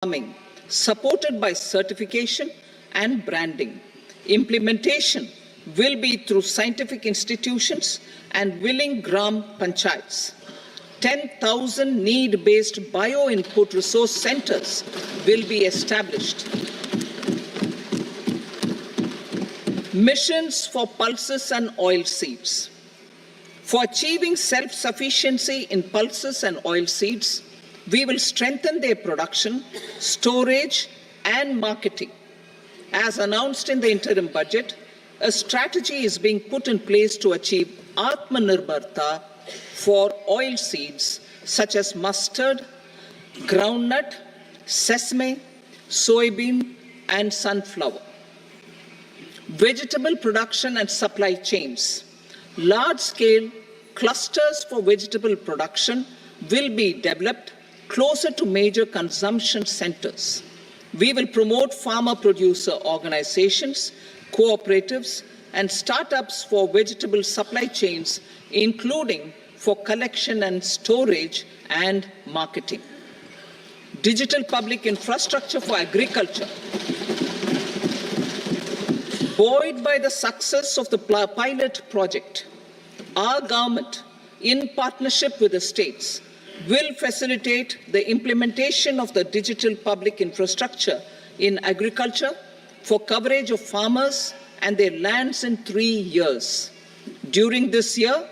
farming, supported by certification and branding. Implementation will be through scientific institutions and willing gram panchayats. 10,000 need-based bio-input resource centers will be established. Missions for pulses and oil seeds. For achieving self-sufficiency in pulses and oil seeds, we will strengthen their production, storage, and marketing. As announced in the interim budget, a strategy is being put in place to achieve Atmanirbharta for oil seeds such as mustard, groundnut, sesame, soybean, and sunflower. Vegetable production and supply chains. Large-scale clusters for vegetable production will be developed closer to major consumption centers. We will promote farmer-producer organizations, cooperatives, and startups for vegetable supply chains, including for collection and storage and marketing. Digital public infrastructure for agriculture. Buoyed by the success of the pilot project, our government, in partnership with the states, will facilitate the implementation of the digital public infrastructure in agriculture for coverage of farmers and their lands in 3 years. During this year,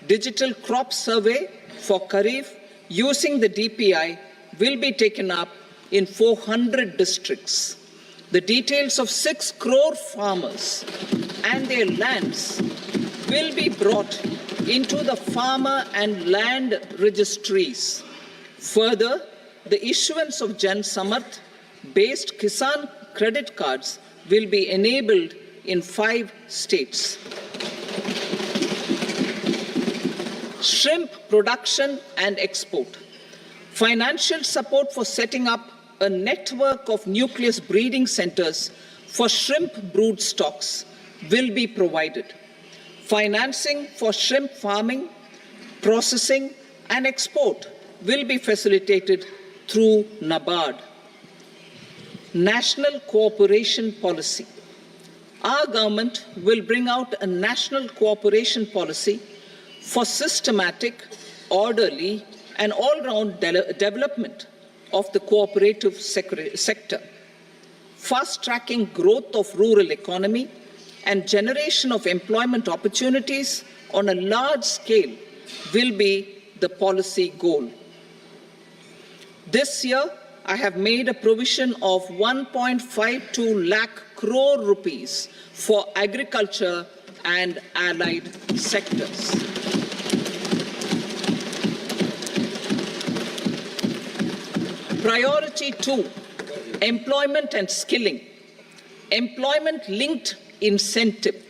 digital crop survey for Kharif using the DPI will be taken up in 400 districts. The details of 6 crore farmers and their lands will be brought into the farmer and land registries. Further, the issuance of Jan Samarth-based Kisan credit cards will be enabled in 5 states. Shrimp production and export. Financial support for setting up a network of nucleus breeding centers for shrimp brood stocks will be provided. Financing for shrimp farming, processing, and export will be facilitated through NABARD. National cooperation policy. Our government will bring out a national cooperation policy for systematic, orderly, and all-round development of the cooperative sector, fast-tracking growth of rural economy and generation of employment opportunities on a large scale will be the policy goal. This year, I have made a provision of 1.52 lakh crore rupees for agriculture and allied sectors. Priority 2, employment and skilling. Employment-linked incentive.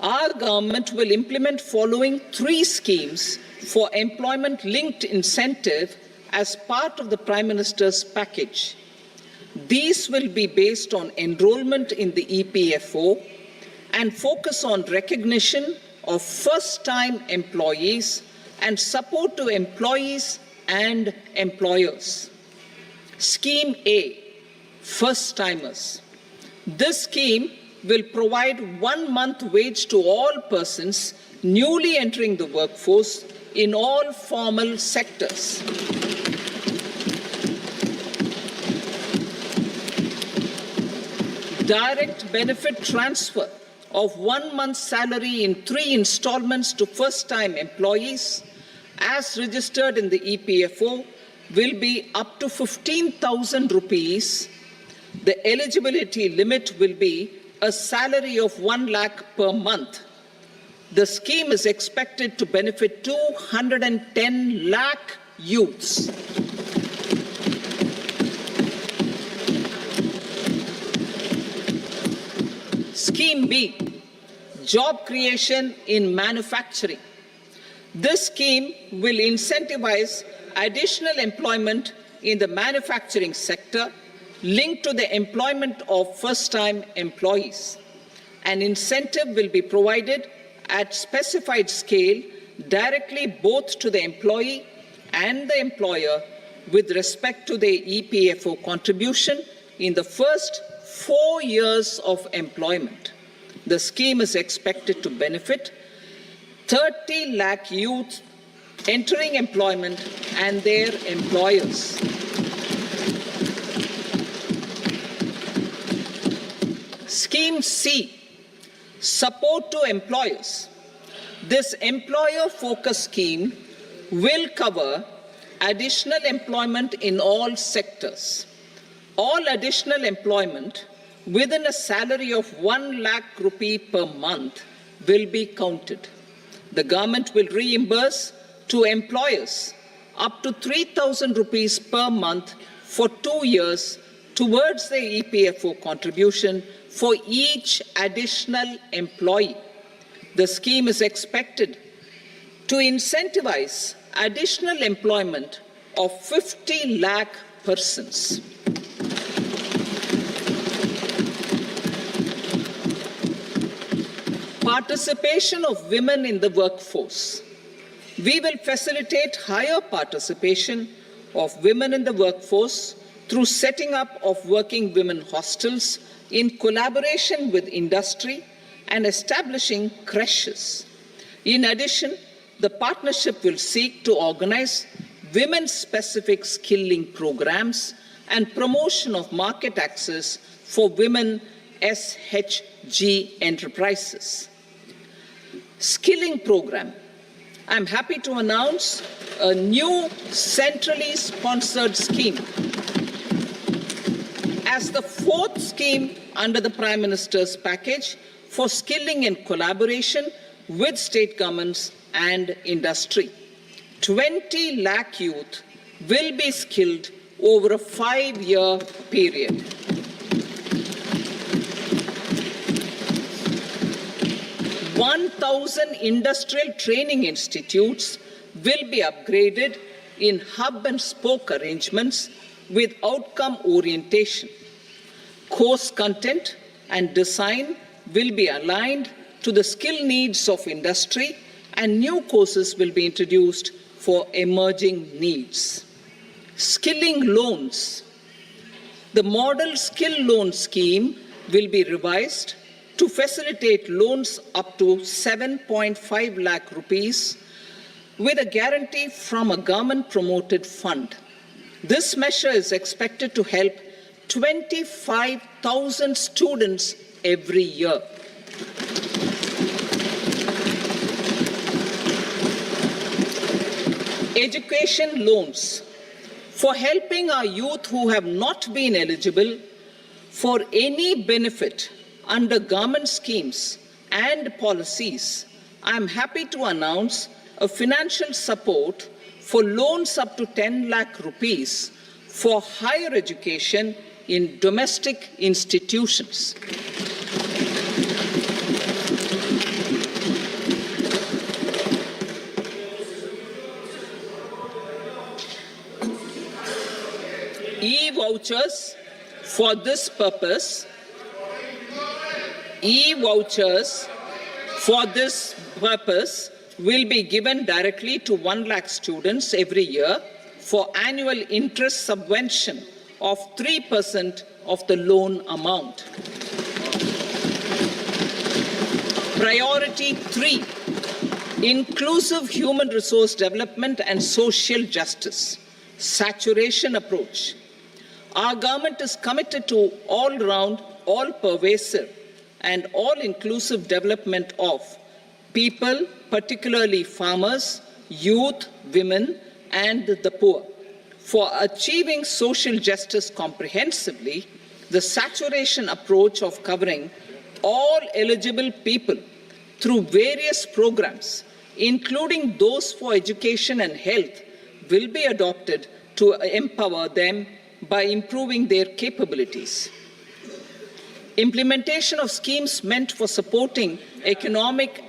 Our government will implement following 3 schemes for employment-linked incentive as part of the Prime Minister's package. These will be based on enrollment in the EPFO and focus on recognition of first-time employees and support to employees and employers. Scheme A, first-timers. This scheme will provide 1 month wage to all persons newly entering the workforce in all formal sectors. Direct benefit transfer of 1 month's salary in 3 installments to first-time employees as registered in the EPFO will be up to 15,000 rupees. The eligibility limit will be a salary of 1 lakh per month. The scheme is expected to benefit 210 lakh youths. Scheme B, job creation in manufacturing. This scheme will incentivize additional employment in the manufacturing sector linked to the employment of first-time employees. An incentive will be provided at specified scale directly both to the employee and the employer with respect to their EPFO contribution in the first 4 years of employment. The scheme is expected to benefit 30 lakh youth entering employment and their employers. Scheme C, support to employers. This employer-focused scheme will cover additional employment in all sectors. All additional employment within a salary of 1 lakh rupee per month will be counted. The government will reimburse to employers up to 3,000 rupees per month for 2 years towards the EPFO contribution for each additional employee. The scheme is expected to incentivize additional employment of 50 lakh persons. Participation of women in the workforce. We will facilitate higher participation of women in the workforce through setting up of working women hostels in collaboration with industry and establishing creches. In addition, the partnership will seek to organize women-specific skilling programs and promotion of market access for women SHG enterprises. Skilling program. I'm happy to announce a new centrally sponsored scheme as the fourth scheme under the Prime Minister's package for skilling in collaboration with state governments and industry. 20 lakh youth will be skilled over a 5-year period. $1,000 industrial training institutes will be upgraded in hub and spoke arrangements with outcome orientation. Course content and design will be aligned to the skill needs of industry, and new courses will be introduced for emerging needs. Skilling loans. The model skill loan scheme will be revised to facilitate loans up to 7.5 lakh rupees with a guarantee from a government-promoted fund. This measure is expected to help 25,000 students every year. Education loans. For helping our youth who have not been eligible for any benefit under government schemes and policies, I am happy to announce a financial support for loans up to 10 lakh rupees for higher education in domestic institutions. E-vouchers for this purpose. E-vouchers for this purpose will be given directly to 1 lakh students every year for annual interest subvention of 3% of the loan amount. Priority 3, inclusive human resource development and social justice, saturation approach. Our government is committed to all-round, all-pervasive and all-inclusive development of people, particularly farmers, youth, women, and the poor. For achieving social justice comprehensively, the saturation approach of covering all eligible people through various programs, including those for education and health, will be adopted to empower them by improving their capabilities. Implementation of schemes meant for supporting economic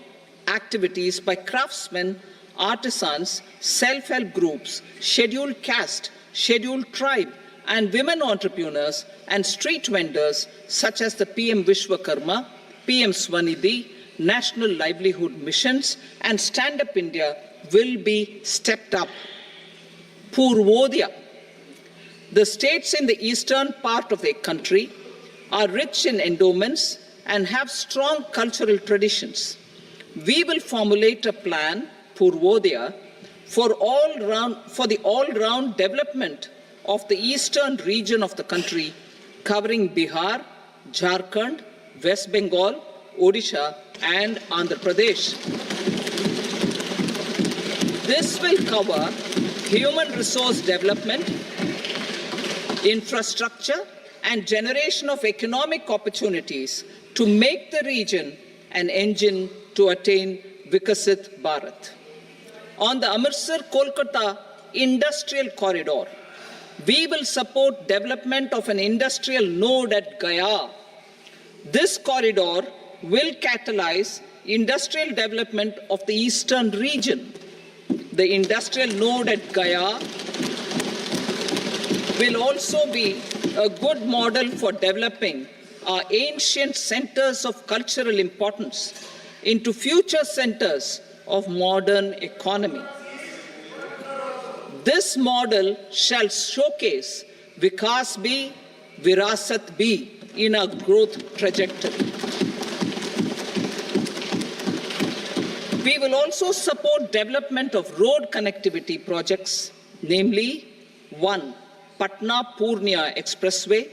activities by craftsmen, artisans, self-help groups, scheduled caste, scheduled tribe, and women entrepreneurs and street vendors such as the PM Vishwakarma, PM Swanidhi, National Livelihood Missions, and Stand Up India will be stepped up. Purvodaya, The states in the eastern part of the country are rich in endowments and have strong cultural traditions. We will formulate a plan, Purvodaya, for the all-round development of the eastern region of the country, covering Bihar, Jharkhand, West Bengal, Odisha, and Andhra Pradesh. This will cover human resource development, infrastructure, and generation of economic opportunities to make the region an engine to attain Vikasit Bharat. On the Amritsar-Kolkata Industrial Corridor, we will support development of an industrial node at Gaya. This corridor will catalyze industrial development of the eastern region. The industrial node at Gaya will also be a good model for developing our ancient centers of cultural importance into future centers of modern economy. This model shall showcase Vikas B, Virasat B in our growth trajectory. We will also support development of road connectivity projects, namely 1. Patna-Purnia Expressway,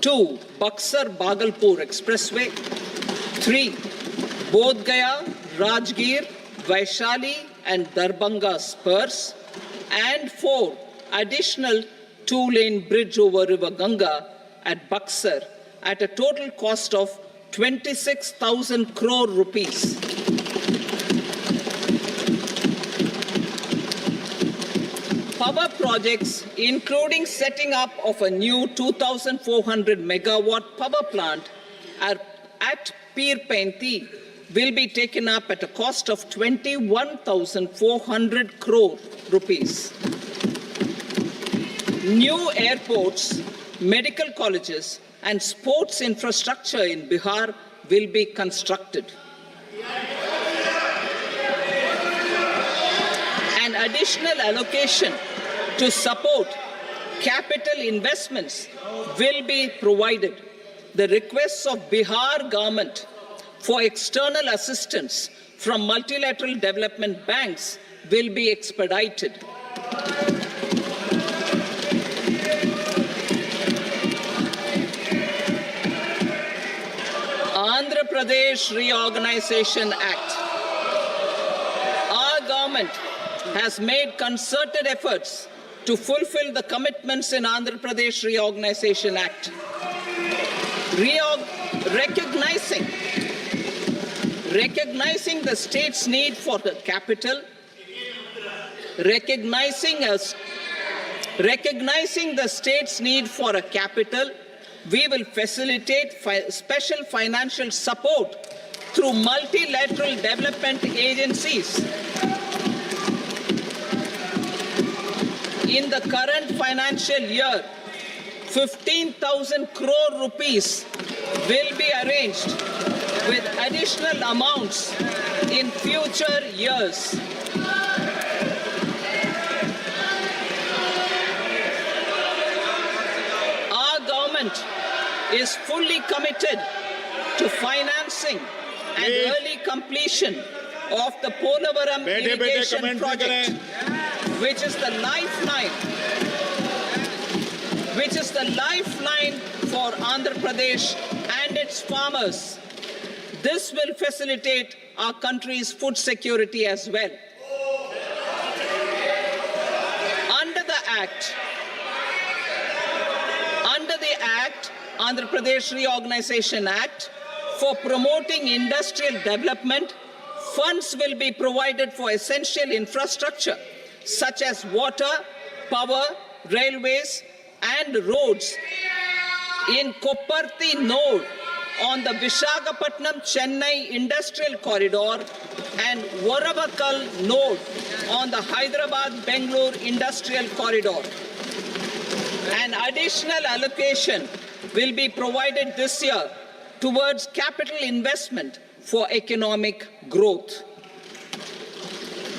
2. Buxar-Bhagalpur Expressway, 3. Bodh Gaya, Rajgir, Vaishali and Darbhanga spurs, and 4. Additional 2-lane bridge over River Ganga at Buxar at a total cost of 26,000 crore rupees. Power projects, including setting up of a new 2,400 megawatt power plant at Pir Painti, will be taken up at a cost of 21,400 crore rupees. New airports, medical colleges, and sports infrastructure in Bihar will be constructed. An additional allocation to support capital investments will be provided. The requests of Bihar government for external assistance from multilateral development banks will be expedited. Andhra Pradesh Reorganization Act. Our government has made concerted efforts to fulfill the commitments in Andhra Pradesh Reorganization Act. Recognizing the state's need for the capital, recognizing the state's need for a capital, we will facilitate special financial support through multilateral development agencies. In the current financial year, 15,000 crore rupees will be arranged with additional amounts in future years. Our government is fully committed to financing and early completion of the Polavaram irrigation project, which is the lifeline for Andhra Pradesh and its farmers. This will facilitate our country's food security as well. Under the Andhra Pradesh Reorganization Act, for promoting industrial development, funds will be provided for essential infrastructure such as water, power, railways, and roads in Kopparthi node on the Visakhapatnam-Chennai Industrial Corridor and Varavakal node on the Hyderabad-Bengaluru Industrial Corridor. An additional allocation will be provided this year towards capital investment for economic growth.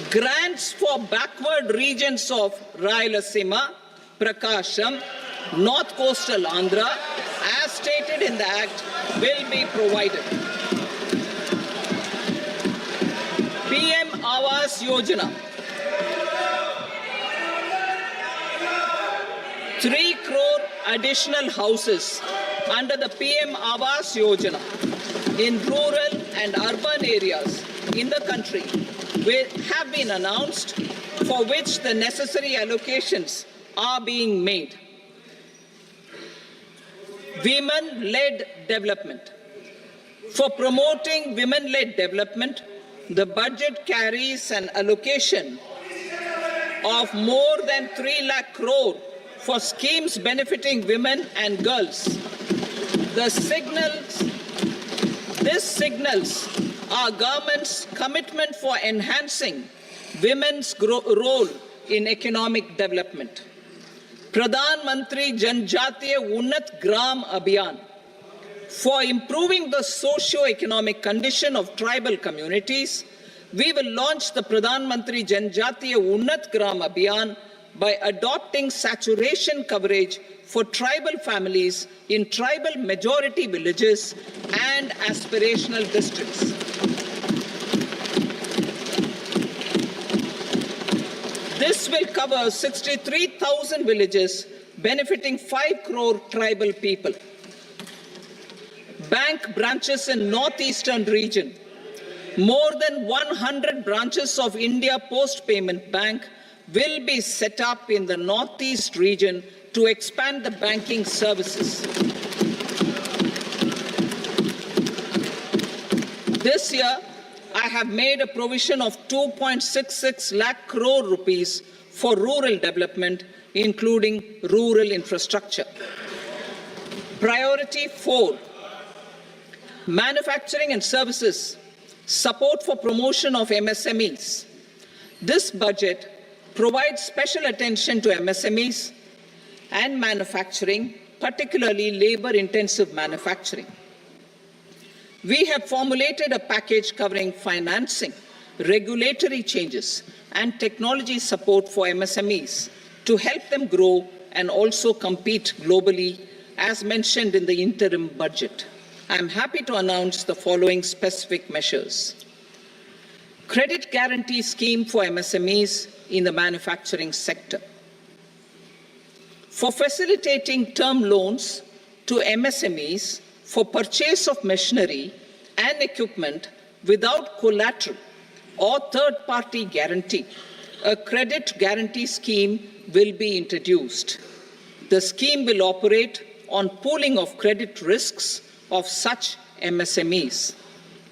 Grants for backward regions of Rayalaseema, Prakasham, North Coastal Andhra, as stated in the Act, will be provided. PM Awas Yojana. 3 crore additional houses under the PM Awas Yojana in rural and urban areas in the country have been announced, for which the necessary allocations are being made. Women-led development. For promoting women-led development, the budget carries an allocation of more than 3 lakh crore for schemes benefiting women and girls. This signals our government's commitment for enhancing women's role in economic development. Pradhan Mantri Janjatiya Unnat Gram Abhiyan. For improving the socio-economic condition of tribal communities, we will launch the Pradhan Mantri Janjatiya Unnat Gram Abhiyan by adopting saturation coverage for tribal families in tribal majority villages and aspirational districts. This will cover 63,000 villages benefiting 5 crore tribal people. Bank branches in northeastern region. More than 100 branches of India Post Payment Bank will be set up in the northeast region to expand the banking services. This year, I have made a provision of 2.66 lakh crore rupees for rural development, including rural infrastructure. Priority 4, manufacturing and services, support for promotion of MSMEs. This budget provides special attention to MSMEs and manufacturing, particularly labor-intensive manufacturing. We have formulated a package covering financing, regulatory changes, and technology support for MSMEs to help them grow and also compete globally, as mentioned in the interim budget. I am happy to announce the following specific measures. Credit guarantee scheme for MSMEs in the manufacturing sector. For facilitating term loans to MSMEs for purchase of machinery and equipment without collateral or third-party guarantee, a credit guarantee scheme will be introduced. The scheme will operate on pooling of credit risks of such MSMEs.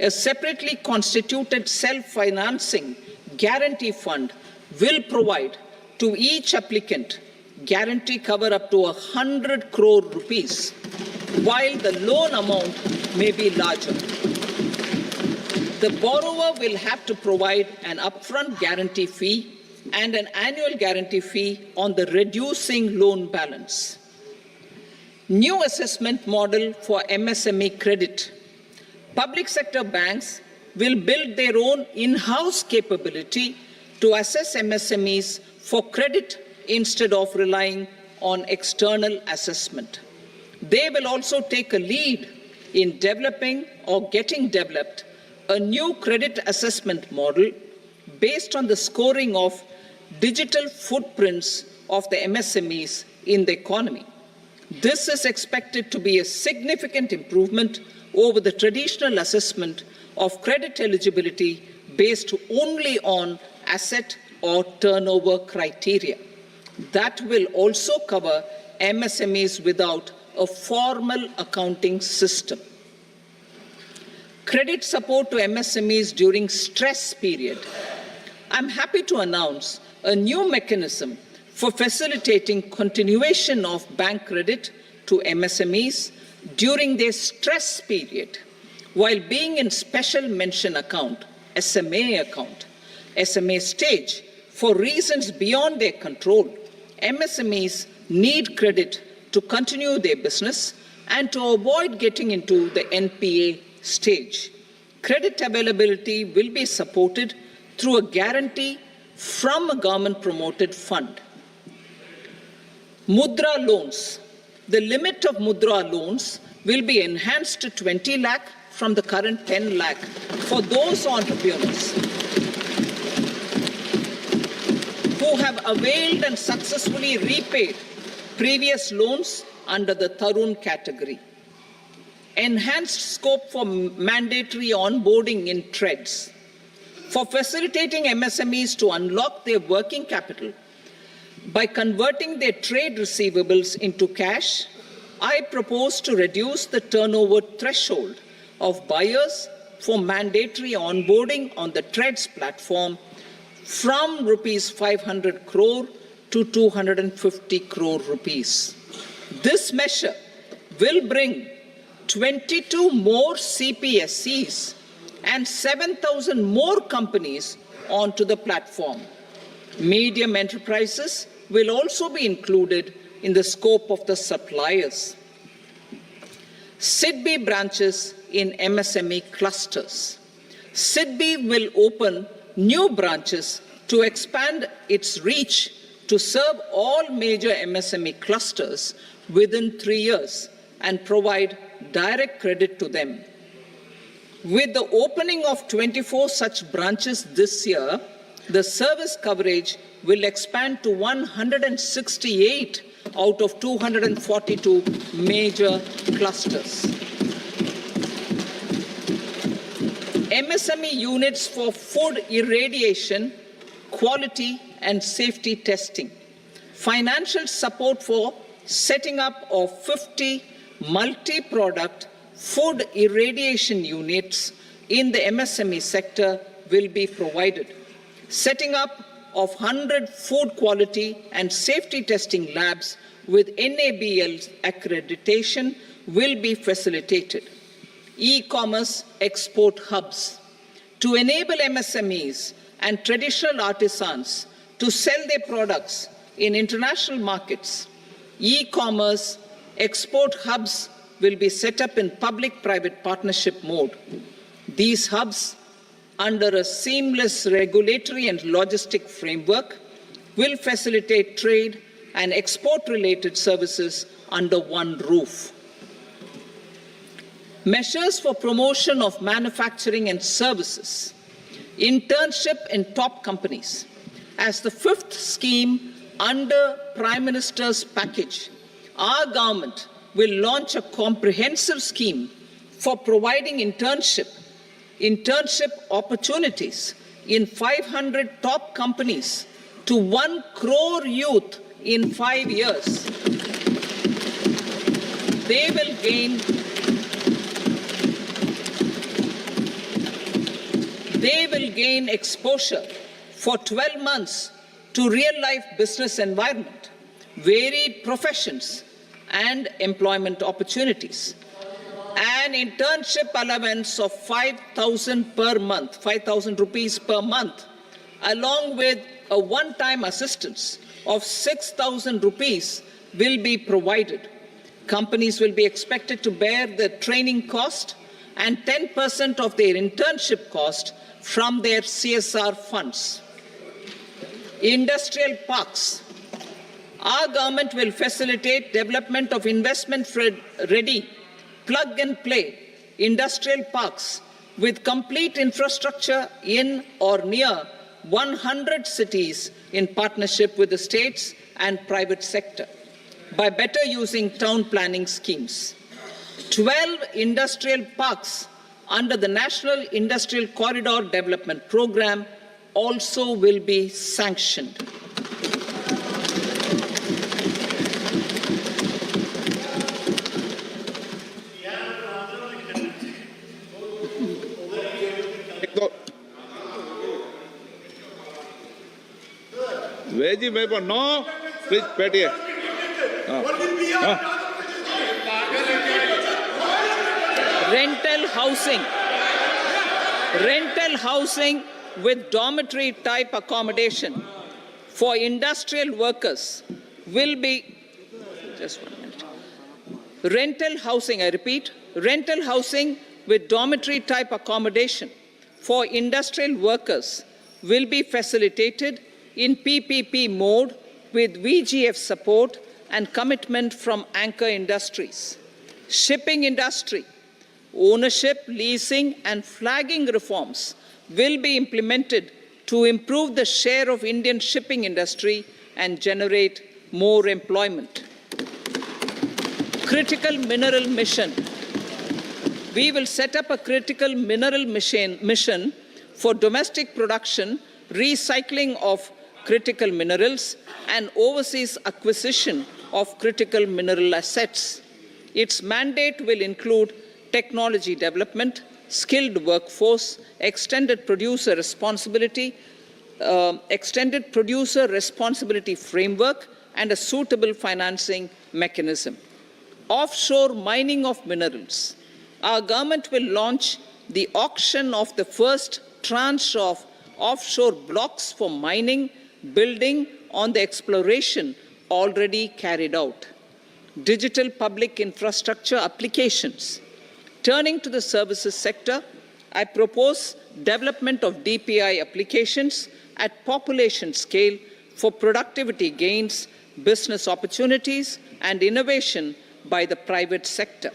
A separately constituted self-financing guarantee fund will provide to each applicant guarantee cover up to 100 crore rupees, while the loan amount may be larger. The borrower will have to provide an upfront guarantee fee and an annual guarantee fee on the reducing loan balance. New assessment model for MSME credit. Public sector banks will build their own in-house capability to assess MSMEs for credit instead of relying on external assessment. They will also take a lead in developing or getting developed a new credit assessment model based on the scoring of digital footprints of the MSMEs in the economy. This is expected to be a significant improvement over the traditional assessment of credit eligibility based only on asset or turnover criteria. That will also cover MSMEs without a formal accounting system. Credit support to MSMEs during stress period. I'm happy to announce a new mechanism for facilitating continuation of bank credit to MSMEs during their stress period while being in special mention account, SMA stage, for reasons beyond their control. MSMEs need credit to continue their business and to avoid getting into the NPA stage. Credit availability will be supported through a guarantee from a government-promoted fund. Mudra loans The limit of Mudra loans will be enhanced to 20 lakh from the current 10 lakh for those entrepreneurs who have availed and successfully repaid previous loans under the Tarun category. Enhanced scope for mandatory onboarding in TREDS. For facilitating MSMEs to unlock their working capital by converting their trade receivables into cash, I propose to reduce the turnover threshold of buyers for mandatory onboarding on the TREDS platform from rupees 500 crore to 250 crore rupees. This measure will bring 22 more CPSCs and 7,000 more companies onto the platform. Medium enterprises will also be included in the scope of the suppliers. SIDBI branches in MSME clusters. SIDBI will open new branches to expand its reach to serve all major MSME clusters within 3 years and provide direct credit to them. With the opening of 24 such branches this year, the service coverage will expand to 168 out of 242 major clusters. MSME units for food irradiation, quality and safety testing. Financial support for setting up of 50 multi-product food irradiation units in the MSME sector will be provided. Setting up of 100 food quality and safety testing labs with NABL accreditation will be facilitated. E-commerce export hubs. To enable MSMEs and traditional artisans to sell their products in international markets, e-commerce export hubs will be set up in public-private partnership mode. These hubs, under a seamless regulatory and logistic framework, will facilitate trade and export-related services under one roof. Measures for promotion of manufacturing and services. Internship in top companies. As the fifth scheme under Prime Minister's package, our government will launch a comprehensive scheme for providing internship opportunities in 500 top companies to 1 crore youth in 5 years. They will gain exposure for 12 months to real-life business environment, varied professions, and employment opportunities. An internship allowance of 5,000 per month, 5,000 rupees per month, along with a one-time assistance of 6,000 rupees will be provided. Companies will be expected to bear the training cost and 10% of their internship cost from their CSR funds. Industrial parks. Our government will facilitate development of investment-ready, plug-and-play industrial parks with complete infrastructure in or near 100 cities in partnership with the states and private sector by better using town planning schemes. 12 industrial parks under the National Industrial Corridor Development Program also will be sanctioned. Veggie paper, no. Please, Petty. Rental housing with dormitory type accommodation for industrial workers will be, just 1 minute. Rental housing, I repeat, rental housing with dormitory type accommodation for industrial workers will be facilitated in PPP mode with VGF support and commitment from anchor industries. Shipping industry, ownership, leasing, and flagging reforms will be implemented to improve the share of Indian shipping industry and generate more employment. Critical mineral mission. We will set up a critical mineral mission for domestic production, recycling of critical minerals, and overseas acquisition of critical mineral assets. Its mandate will include technology development, skilled workforce, extended producer responsibility framework, and a suitable financing mechanism. Offshore mining of minerals. Our government will launch the auction of the first tranche of offshore blocks for mining, building on the exploration already carried out. Digital public infrastructure applications. Turning to the services sector, I propose development of DPI applications at population scale for productivity gains, business opportunities, and innovation by the private sector.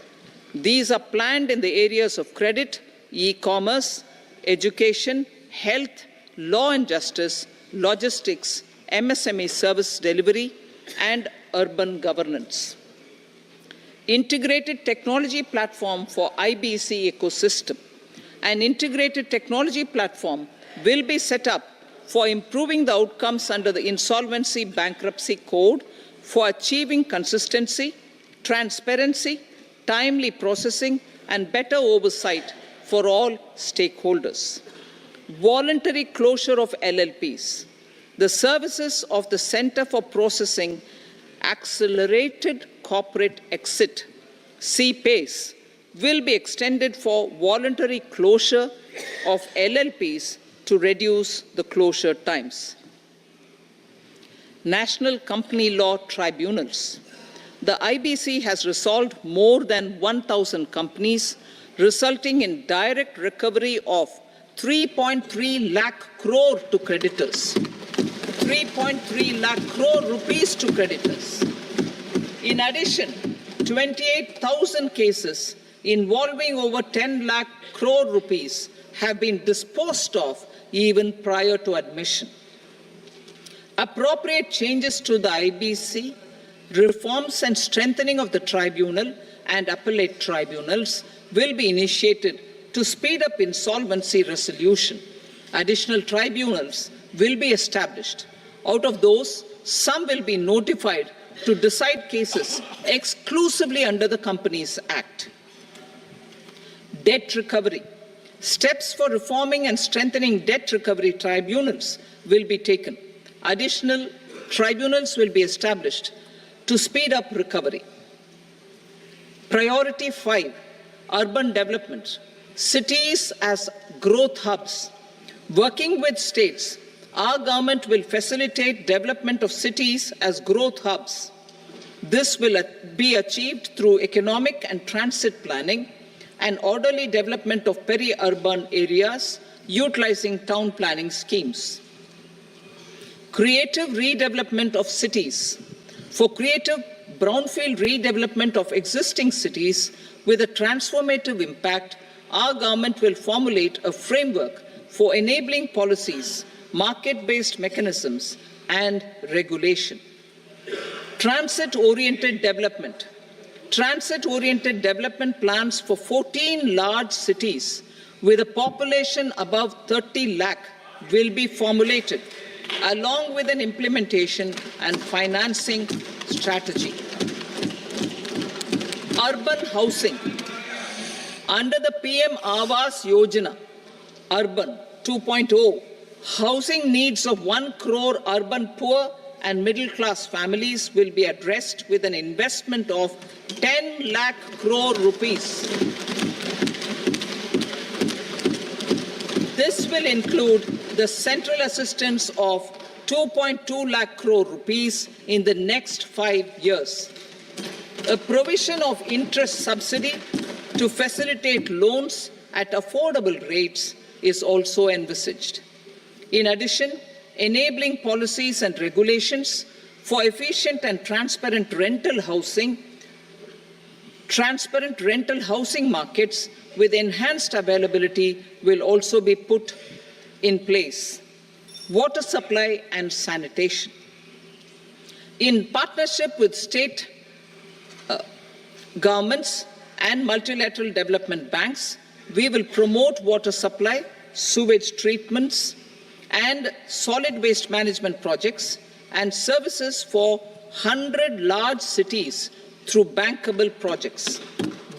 These are planned in the areas of credit, e-commerce, education, health, law and justice, logistics, MSME service delivery, and urban governance. Integrated technology platform for IBC ecosystem. An integrated technology platform will be set up for improving the outcomes under the Insolvency Bankruptcy Code for achieving consistency, transparency, timely processing, and better oversight for all stakeholders. Voluntary closure of LLPs. The services of the Center for Processing Accelerated Corporate Exit, CPACE, will be extended for voluntary closure of LLPs to reduce the closure times. National Company Law Tribunals. The IBC has resolved more than 1,000 companies, resulting in direct recovery of 3.3 lakh crore to creditors. 3.3 lakh crore rupees to creditors. In addition, 28,000 cases involving over 10 lakh crore rupees have been disposed of even prior to admission. Appropriate changes to the IBC, reforms and strengthening of the tribunal and appellate tribunals will be initiated to speed up insolvency resolution. Additional tribunals will be established. Out of those, some will be notified to decide cases exclusively under the Companies Act. Debt recovery. Steps for reforming and strengthening debt recovery tribunals will be taken. Additional tribunals will be established to speed up recovery. Priority 5, urban development. Cities as growth hubs. Working with states, our government will facilitate development of cities as growth hubs. This will be achieved through economic and transit planning and orderly development of peri-urban areas utilizing town planning schemes. Creative redevelopment of cities. For creative brownfield redevelopment of existing cities with a transformative impact, our government will formulate a framework for enabling policies, market-based mechanisms, and regulation. Transit-oriented development. Transit-oriented development plans for 14 large cities with a population above 30 lakh will be formulated, along with an implementation and financing strategy. Urban housing. Under the PM Awas Yojana, Urban 2.0, housing needs of 1 crore urban poor and middle-class families will be addressed with an investment of 10 lakh crore rupees. This will include the central assistance of 2.2 lakh crore rupees in the next 5 years. A provision of interest subsidy to facilitate loans at affordable rates is also envisaged. In addition, enabling policies and regulations for efficient and transparent rental housing markets with enhanced availability will also be put in place. Water supply and sanitation. In partnership with state governments and multilateral development banks, we will promote water supply, sewage treatments, and solid waste management projects and services for 100 large cities through bankable projects.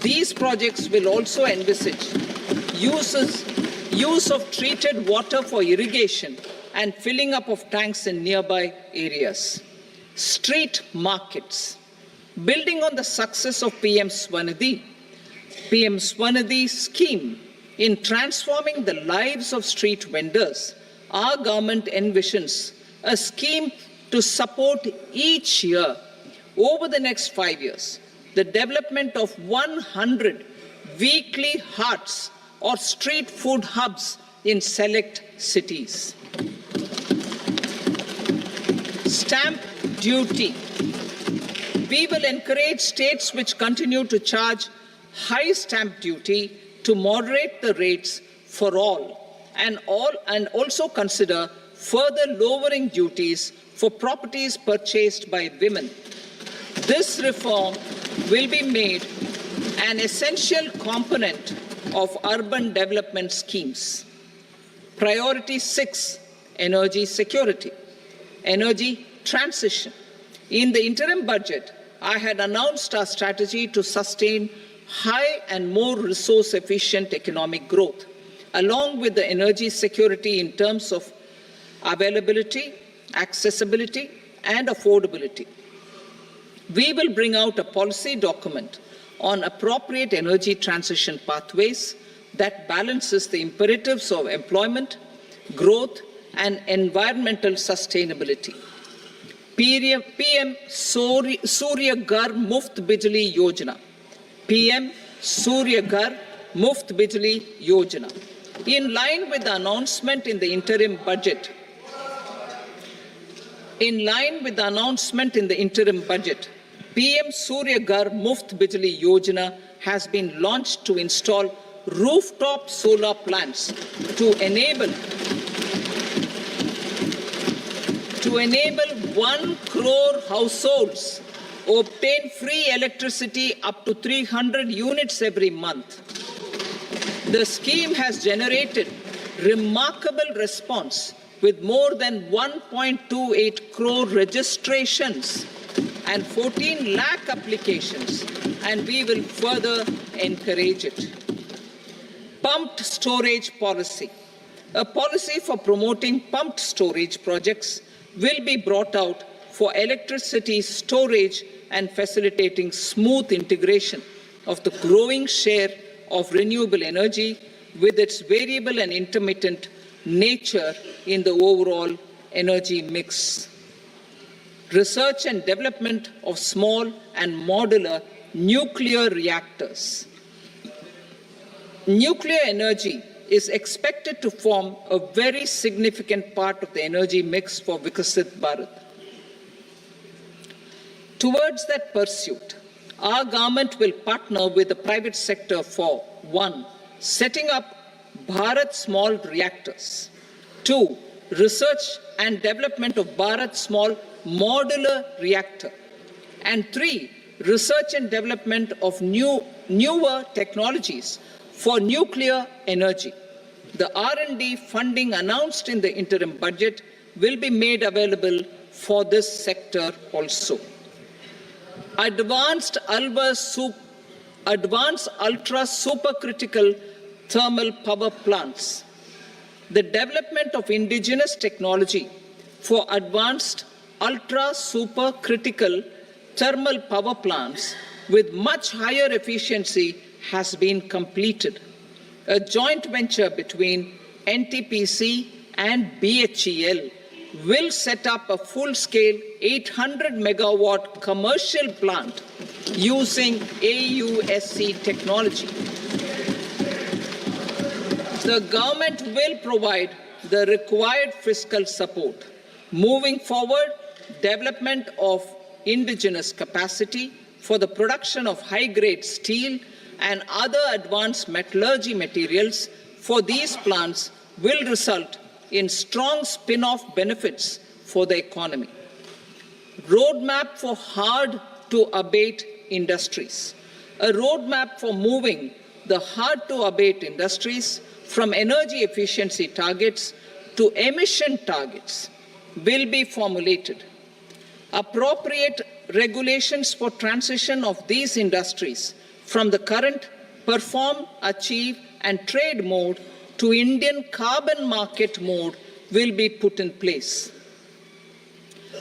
These projects will also envisage use of treated water for irrigation and filling up of tanks in nearby areas. Street markets. Building on the success of PM Swanidhi scheme in transforming the lives of street vendors, our government envisions a scheme to support each year over the next 5 years the development of 100 weekly hearts or street food hubs in select cities. Stamp duty. We will encourage states which continue to charge high stamp duty to moderate the rates for all and also consider further lowering duties for properties purchased by women. This reform will be made an essential component of urban development schemes. Priority 6, energy security, energy transition. In the interim budget, I had announced our strategy to sustain high and more resource-efficient economic growth, along with the energy security in terms of availability, accessibility, and affordability. We will bring out a policy document on appropriate energy transition pathways that balances the imperatives of employment, growth, and environmental sustainability. PM Surya Ghar Muft Bijli Yojana. PM Surya Ghar Muft Bijli Yojana. In line with the announcement in the interim budget, PM Surya Ghar Muft Bijli Yojana has been launched to install rooftop solar plants to enable 1 crore households obtain free electricity up to 300 units every month. The scheme has generated remarkable response with more than 1.28 crore registrations and 14 lakh applications, and we will further encourage it. Pumped storage policy. A policy for promoting pumped storage projects will be brought out for electricity storage and facilitating smooth integration of the growing share of renewable energy with its variable and intermittent nature in the overall energy mix. Research and development of small and modular nuclear reactors. Nuclear energy is expected to form a very significant part of the energy mix for Vikasit Bharat. Towards that pursuit, our government will partner with the private sector for 1. Setting up Bharat Small Reactors. 2. Research and development of Bharat Small Modular Reactor. And 3. Research and development of newer technologies for nuclear energy. The R&D funding announced in the interim budget will be made available for this sector also. Advanced ultra supercritical thermal power plants. The development of indigenous technology for advanced ultra supercritical thermal power plants with much higher efficiency has been completed. A joint venture between NTPC and BHEL will set up a full-scale 800 megawatt commercial plant using AUSC technology. The government will provide the required fiscal support. Moving forward, development of indigenous capacity for the production of high-grade steel and other advanced metallurgy materials for these plants will result in strong spin-off benefits for the economy. Roadmap for hard-to-abate industries. A roadmap for moving the hard-to-abate industries from energy efficiency targets to emission targets will be formulated. Appropriate regulations for transition of these industries from the current perform, achieve, and trade mode to Indian carbon market mode will be put in place.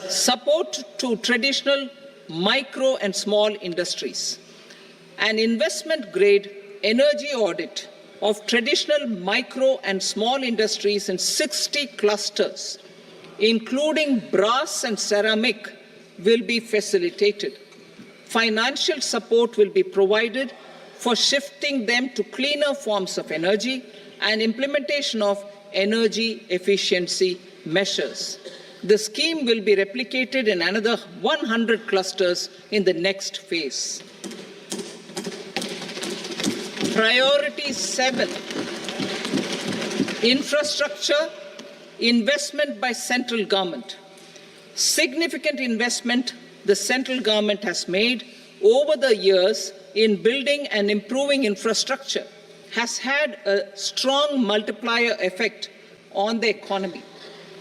Support to traditional micro and small industries. An investment-grade energy audit of traditional micro and small industries in 60 clusters, including brass and ceramic, will be facilitated. Financial support will be provided for shifting them to cleaner forms of energy and implementation of energy efficiency measures. The scheme will be replicated in another 100 clusters in the next phase. Priority 7, infrastructure investment by central government. Significant investment the central government has made over the years in building and improving infrastructure has had a strong multiplier effect on the economy.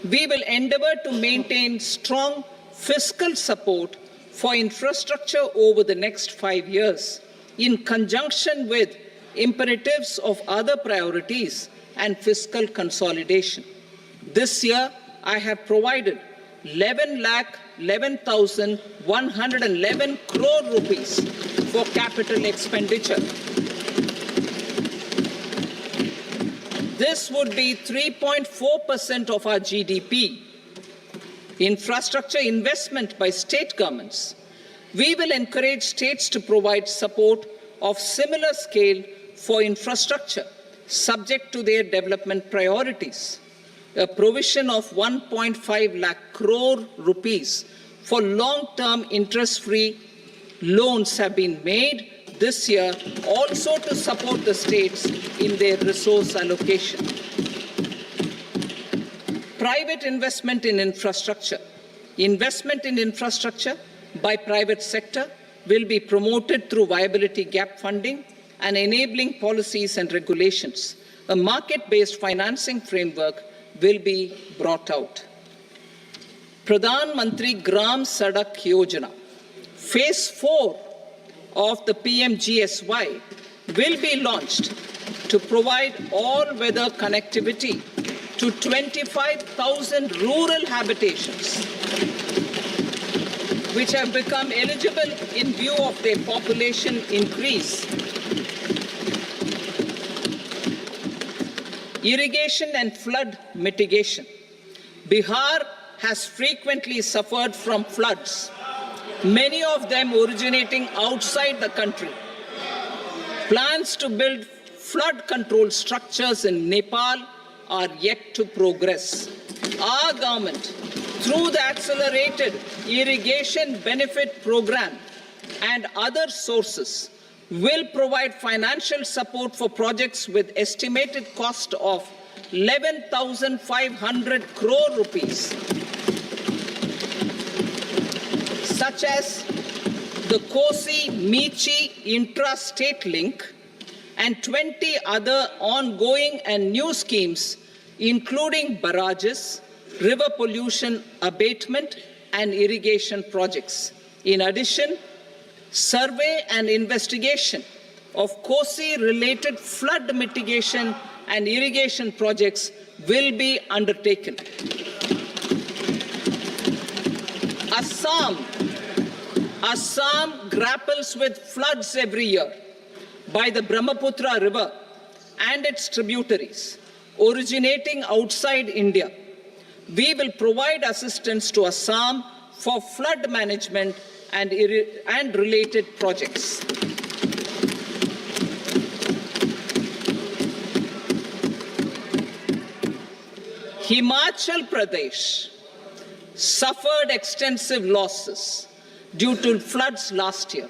We will endeavour to maintain strong fiscal support for infrastructure over the next 5 years in conjunction with imperatives of other priorities and fiscal consolidation. This year, I have provided 11,11,111 crore rupees for capital expenditure. This would be 3.4% of our GDP. Infrastructure investment by state governments. We will encourage states to provide support of similar scale for infrastructure, subject to their development priorities. A provision of 1.5 lakh crore rupees for long-term interest-free loans have been made this year also to support the states in their resource allocation. Private investment in infrastructure. Investment in infrastructure by private sector will be promoted through viability gap funding and enabling policies and regulations. A market-based financing framework will be brought out. Pradhan Mantri Gram Sadak Yojana, Phase 4 of the PMGSY will be launched to provide all-weather connectivity to 25,000 rural habitations, which have become eligible in view of their population increase. Irrigation and flood mitigation. Bihar has frequently suffered from floods, many of them originating outside the country. Plans to build flood control structures in Nepal are yet to progress. Our government, through the Accelerated Irrigation Benefit Program and other sources, will provide financial support for projects with estimated cost of 11,500 crore rupees, such as the 𝐋𝐈𝐕𝐄 intra-state link and 20 other ongoing and new schemes, including barrages, river pollution abatement, and irrigation projects. In addition, survey and investigation of 𝐋𝐈-related flood mitigation and irrigation projects will be undertaken. Assam grapples with floods every year by the Brahmaputra River and its tributaries originating outside India. We will provide assistance to Assam for flood management and related projects. Himachal Pradesh, suffered extensive losses due to floods last year.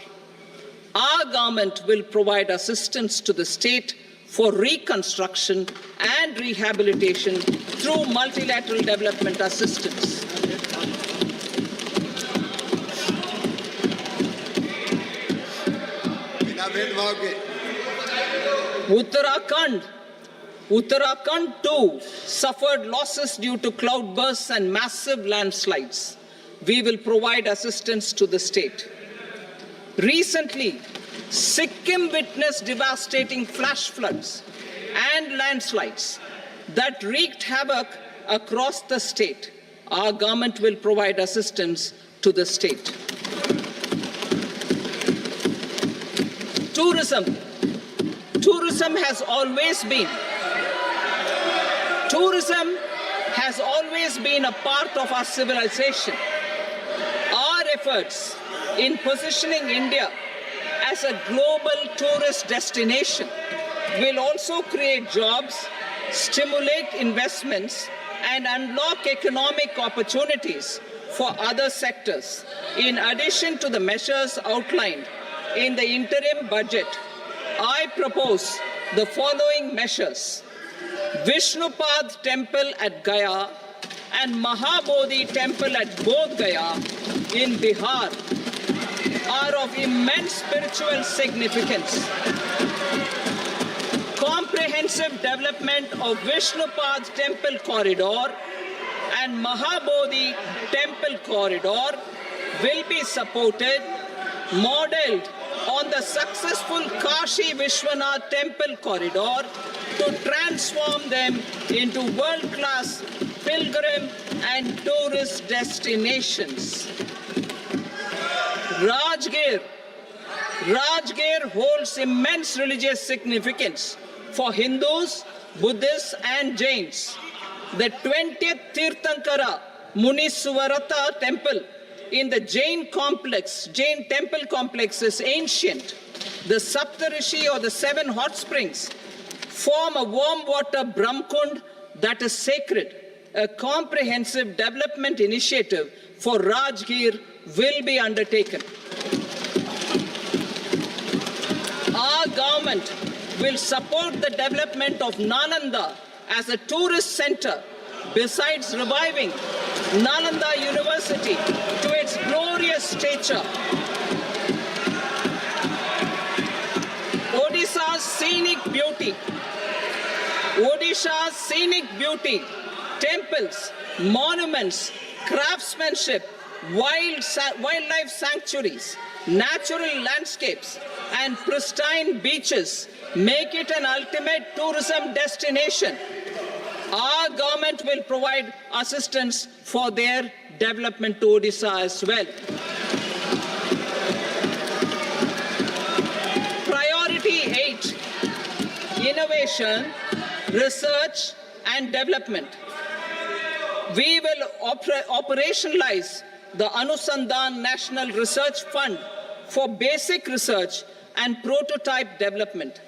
Our government will provide assistance to the state for reconstruction and rehabilitation through multilateral development assistance. Uttarakhand too suffered losses due to cloudbursts and massive landslides. We will provide assistance to the state. Recently, Sikkim witnessed devastating flash floods and landslides that wreaked havoc across the state. Our government will provide assistance to the state. Tourism. Tourism has always been a part of our civilization. Our efforts in positioning India as a global tourist destination will also create jobs, stimulate investments, and unlock economic opportunities for other sectors. In addition to the measures outlined in the interim budget, I propose the following measures. Vishnupad Temple at Gaya and Mahabodhi Temple at Bodh Gaya in Bihar are of immense spiritual significance. Comprehensive development of Vishnupad Temple Corridor and Mahabodhi Temple Corridor will be supported, modeled on the successful Kashi Vishwanath Temple Corridor to transform them into world-class pilgrim and tourist destinations. Rajgir holds immense religious significance for Hindus, Buddhists, and Jains. The 20th Tirthankara Muniswarata Temple in the Jain temple complex is ancient. The Saptarishi, or the 7 hot springs, form a warm water Brahmkund that is sacred. A comprehensive development initiative for Rajgir will be undertaken. Our government will support the development of Nalanda as a tourist center, besides reviving Nalanda University to its glorious stature. Odisha's scenic beauty, temples, monuments, craftsmanship, wildlife sanctuaries, natural landscapes, and pristine beaches make it an ultimate tourism destination. Our government will provide assistance for their development to Odisha as well. Priority 8, innovation, research, and development. We will operationalize the Anusandhan National Research Fund for basic research and prototype development.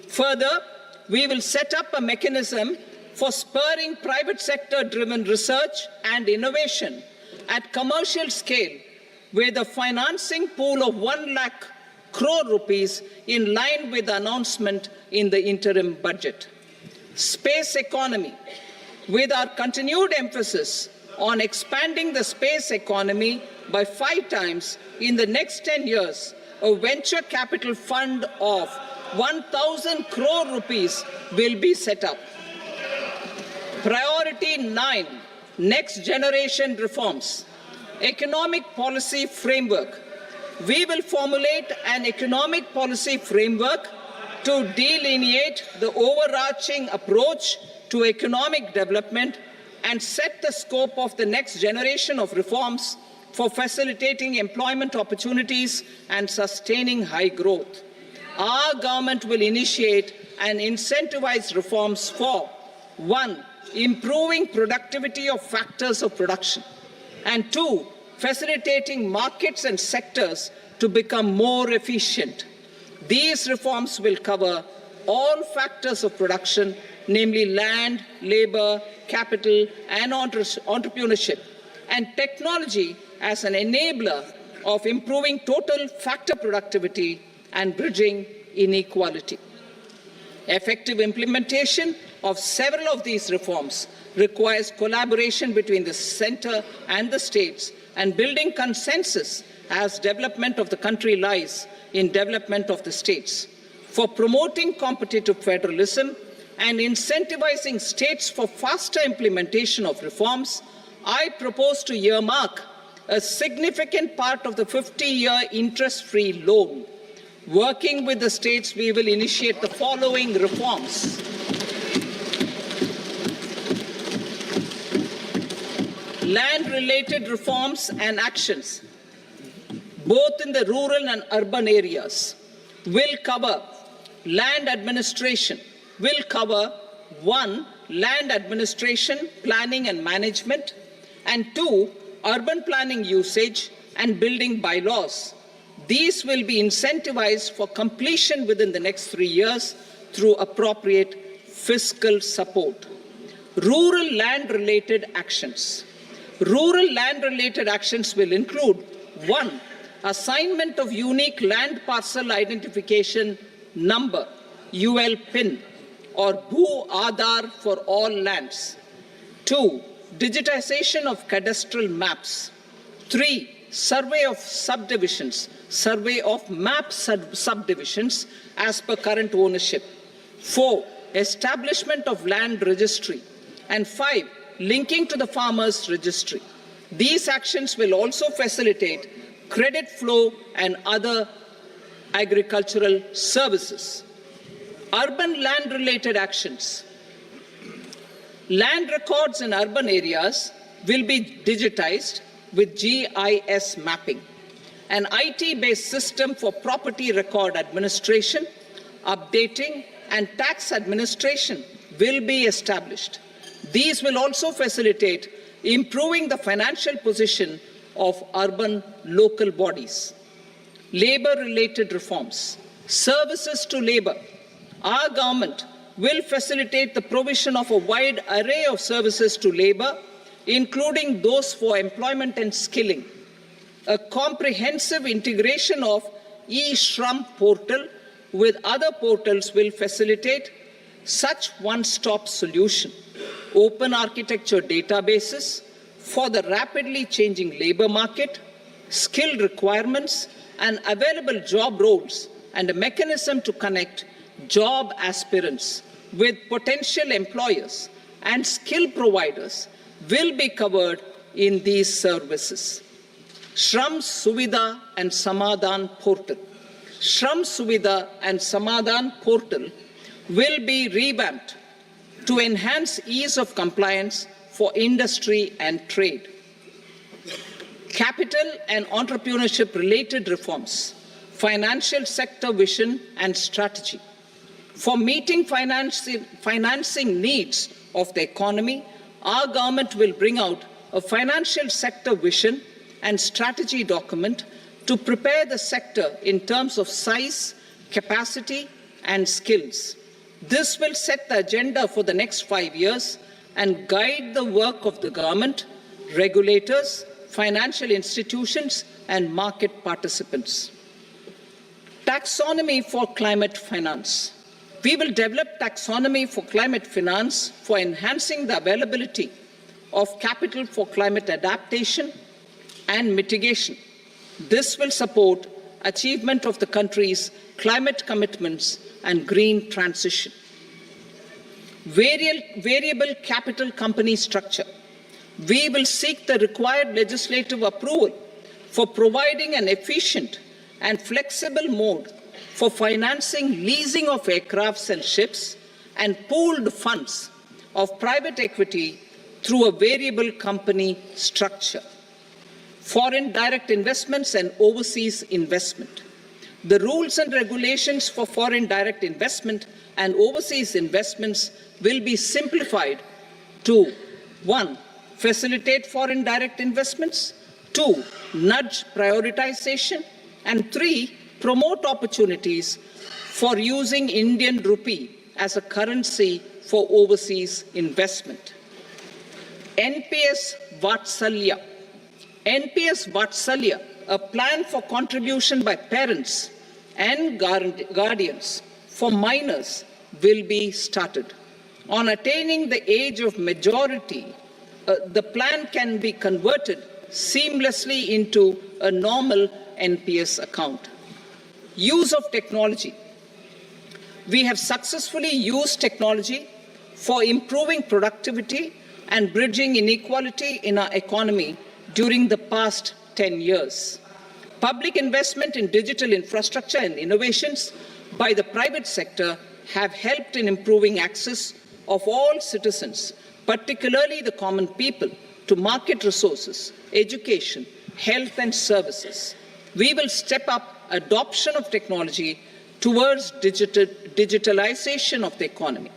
Further, we will set up a mechanism for spurring private sector-driven research and innovation at commercial scale, with a financing pool of 1 lakh crore rupees in line with the announcement in the interim budget. Space economy. With our continued emphasis on expanding the space economy by 5 times in the next 10 years, a venture capital fund of 1,000 crore rupees will be set up. Priority 9, next generation reforms. Economic policy framework. We will formulate an economic policy framework to delineate the overarching approach to economic development and set the scope of the next generation of reforms for facilitating employment opportunities and sustaining high growth. Our government will initiate and incentivize reforms for 1. Improving productivity of factors of production, and 2. Facilitating markets and sectors to become more efficient. These reforms will cover all factors of production, namely land, labor, capital, and entrepreneurship, and and technology as an enabler of improving total factor productivity and bridging inequality. Effective implementation of several of these reforms requires collaboration between the centre and the states, and building consensus as development of the country lies in development of the states. For promoting competitive federalism and incentivizing states for faster implementation of reforms, I propose to earmark a significant part of the 50-year interest-free loan. Working with the states, we will initiate the following reforms. Land-related reforms and actions, both in the rural and urban areas, will cover land administration, will cover 1. Land administration, planning and management, and 2. Urban planning usage and building bylaws. These will be incentivized for completion within the next 3 years through appropriate fiscal support. Rural land-related actions. Rural land-related actions will include 1. Assignment of unique land parcel identification number, UL PIN, or Bhu Aadhaar for all lands. 2. Digitization of cadastral maps. 3. Survey of subdivisions, survey of map subdivisions as per current ownership. 4. Establishment of land registry. And 5. Linking to the farmers registry. These actions will also facilitate credit flow and other agricultural services. Urban land-related actions. Land records in urban areas will be digitized with GIS mapping. An IT-based system for property record administration, updating, and tax administration will be established. These will also facilitate improving the financial position of urban local bodies. Labor-related reforms. Services to labor. Our government will facilitate the provision of a wide array of services to labor, including those for employment and skilling. A comprehensive integration of eShram portal with other portals will facilitate such one-stop solution. Open architecture databases for the rapidly changing labor market, skill requirements, and available job roles, and a mechanism to connect job aspirants with potential employers and skill providers will be covered in these services. Shram Suvidha and Samadhan portal. Shram Suvidha and Samadhan portal will be revamped to enhance ease of compliance for industry and trade. Capital and entrepreneurship related reforms. Financial sector vision and strategy. For meeting financing needs of the economy, our government will bring out a financial sector vision and strategy document to prepare the sector in terms of size, capacity, and skills. This will set the agenda for the next 5 years and guide the work of the government, regulators, financial institutions, and market participants. Taxonomy for climate finance. We will develop taxonomy for climate finance for enhancing the availability of capital for climate adaptation and mitigation. This will support achievement of the country's climate commitments and green transition. Variable capital company structure. We will seek the required legislative approval for providing an efficient and flexible mode for financing leasing of aircrafts and ships and pooled funds of private equity through a variable company structure. Foreign direct investments and overseas investment. The rules and regulations for foreign direct investment and overseas investments will be simplified to 1. Facilitate foreign direct investments, 2. Nudge prioritization, and 3. Promote opportunities for using Indian rupee as a currency for overseas investment. NPS Vatsalya. NPS Vatsalya, a plan for contribution by parents and guardians for minors, will be started. On attaining the age of majority, the plan can be converted seamlessly into a normal NPS account. Use of technology. We have successfully used technology for improving productivity and bridging inequality in our economy during the past 10 years. Public investment in digital infrastructure and innovations by the private sector have helped in improving access of all citizens, particularly the common people, to market resources, education, health and services. We will step up adoption of technology towards digitalization of the economy.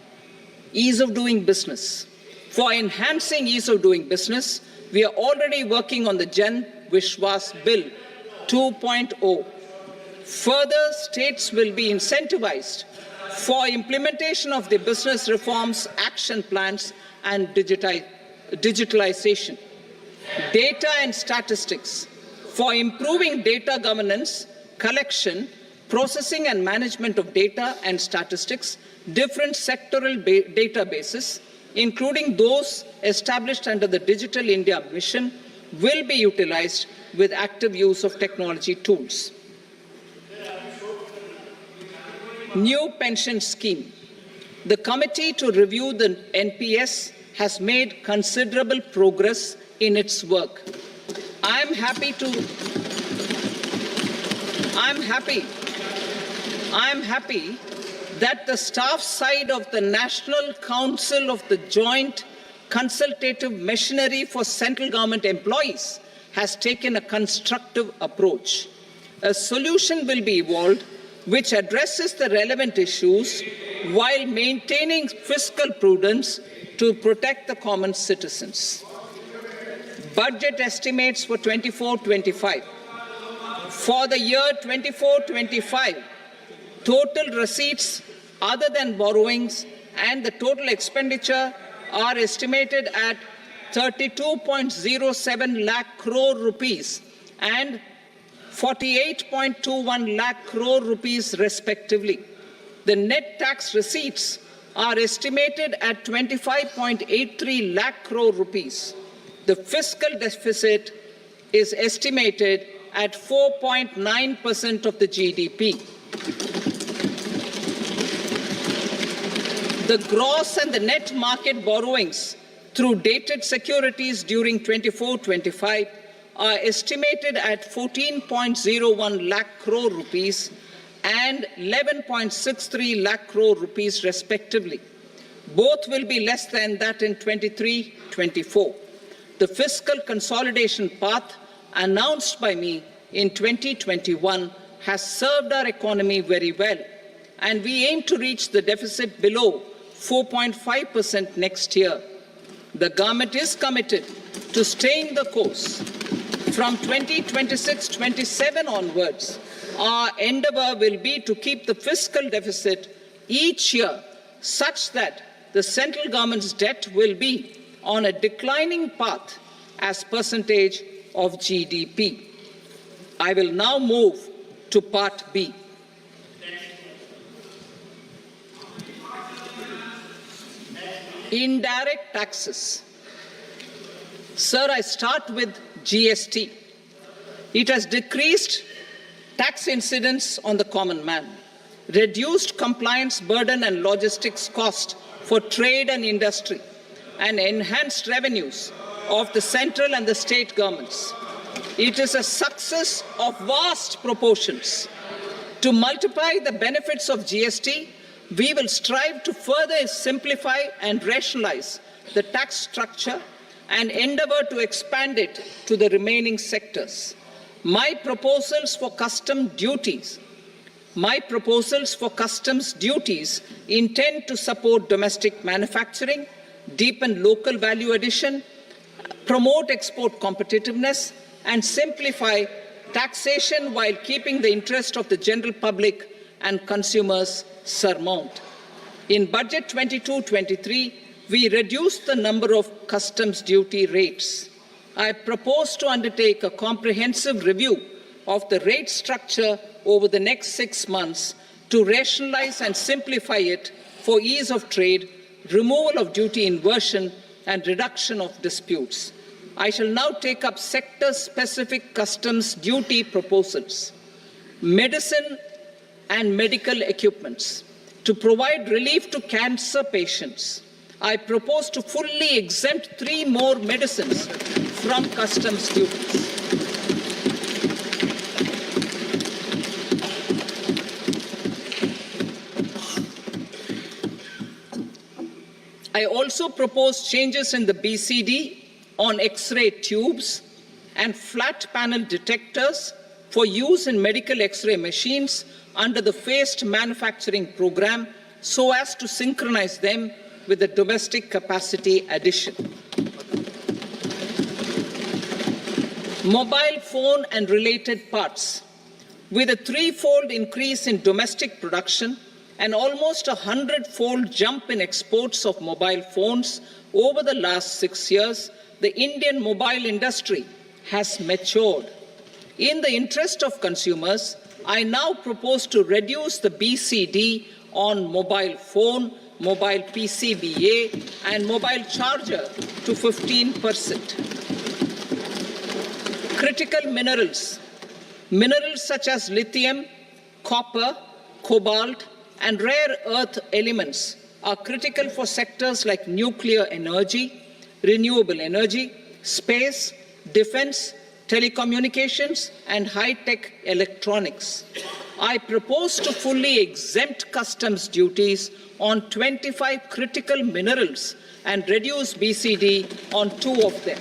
Ease of doing business. For enhancing ease of doing business, we are already working on the Jan Vishwas Bill 2.0. Further, states will be incentivized for implementation of the business reforms, action plans, and digitalization. Data and statistics. For improving data governance, collection, processing and management of data and statistics, different sectoral databases, including those established under the Digital India Mission, will be utilized with active use of technology tools. New pension scheme. The committee to review the NPS has made considerable progress in its work. I'm happy that the staff side of the National Council of the Joint Consultative Machinery for Central Government Employees has taken a constructive approach. A solution will be evolved which addresses the relevant issues while maintaining fiscal prudence to protect the common citizens. Budget estimates for 24-25. For the year 24-25, total receipts other than borrowings and the total expenditure are estimated at 32.07 lakh crore rupees and 48.21 lakh crore rupees respectively. The net tax receipts are estimated at 25.83 lakh crore rupees. The fiscal deficit is estimated at 4.9% of the GDP. The gross and the net market borrowings through dated securities during 24-25 are estimated at 14.01 lakh crore rupees and 11.63 lakh crore rupees respectively. Both will be less than that in 23-24. The fiscal consolidation path announced by me in 2021 has served our economy very well, and we aim to reach the deficit below 4.5% next year. The government is committed to staying the course. From 2026-27 onwards, our endeavour will be to keep the fiscal deficit each year such that the central government's debt will be on a declining path as percentage of GDP. I will now move to Part B. Indirect taxes. Sir, I start with GST. It has decreased tax incidence on the common man, reduced compliance burden and logistics cost for trade and industry, and enhanced revenues of the central and the state governments. It is a success of vast proportions. To multiply the benefits of GST, we will strive to further simplify and rationalize the tax structure and endeavour to expand it to the remaining sectors. My proposals for customs duties intend to support domestic manufacturing, deepen local value addition, promote export competitiveness, and simplify taxation while keeping the interest of the general public and consumers surmount. In Budget 22-23, we reduced the number of customs duty rates. I propose to undertake a comprehensive review of the rate structure over the next 6 months to rationalize and simplify it for ease of trade, removal of duty inversion, and reduction of disputes. I shall now take up sector-specific customs duty proposals. Medicine and medical equipments. To provide relief to cancer patients, I propose to fully exempt 3 more medicines from customs duties. I also propose changes in the BCD on X-ray tubes and flat panel detectors for use in medical X-ray machines under the phased manufacturing program so as to synchronize them with the domestic capacity addition. Mobile phone and related parts. With a 3-fold increase in domestic production and almost a 100-fold jump in exports of mobile phones over the last 6 years, the Indian mobile industry has matured. In the interest of consumers, I now propose to reduce the BCD on mobile phone, mobile PCBA, and mobile charger to 15%. Critical minerals. Minerals such as lithium, copper, cobalt, and rare earth elements are critical for sectors like nuclear energy, renewable energy, space, defense, telecommunications, and high-tech electronics. I propose to fully exempt customs duties on 25 critical minerals and reduce BCD on 2 of them.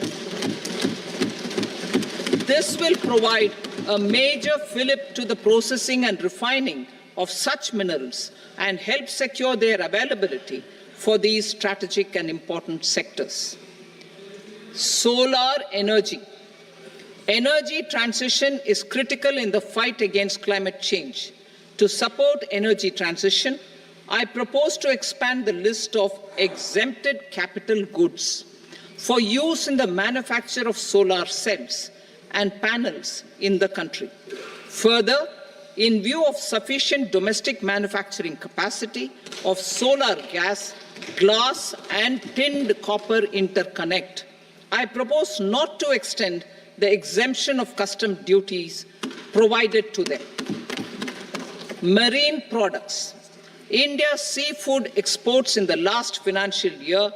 This will provide a major fillip to the processing and refining of such minerals and help secure their availability for these strategic and important sectors. Solar energy. Energy transition is critical in the fight against climate change. To support energy transition, I propose to expand the list of exempted capital goods for use in the manufacture of solar cells and panels in the country. Further, in view of sufficient domestic manufacturing capacity of solar gas, glass, and tinned copper interconnect, I propose not to extend the exemption of custom duties provided to them. Marine products. India's seafood exports in the last financial year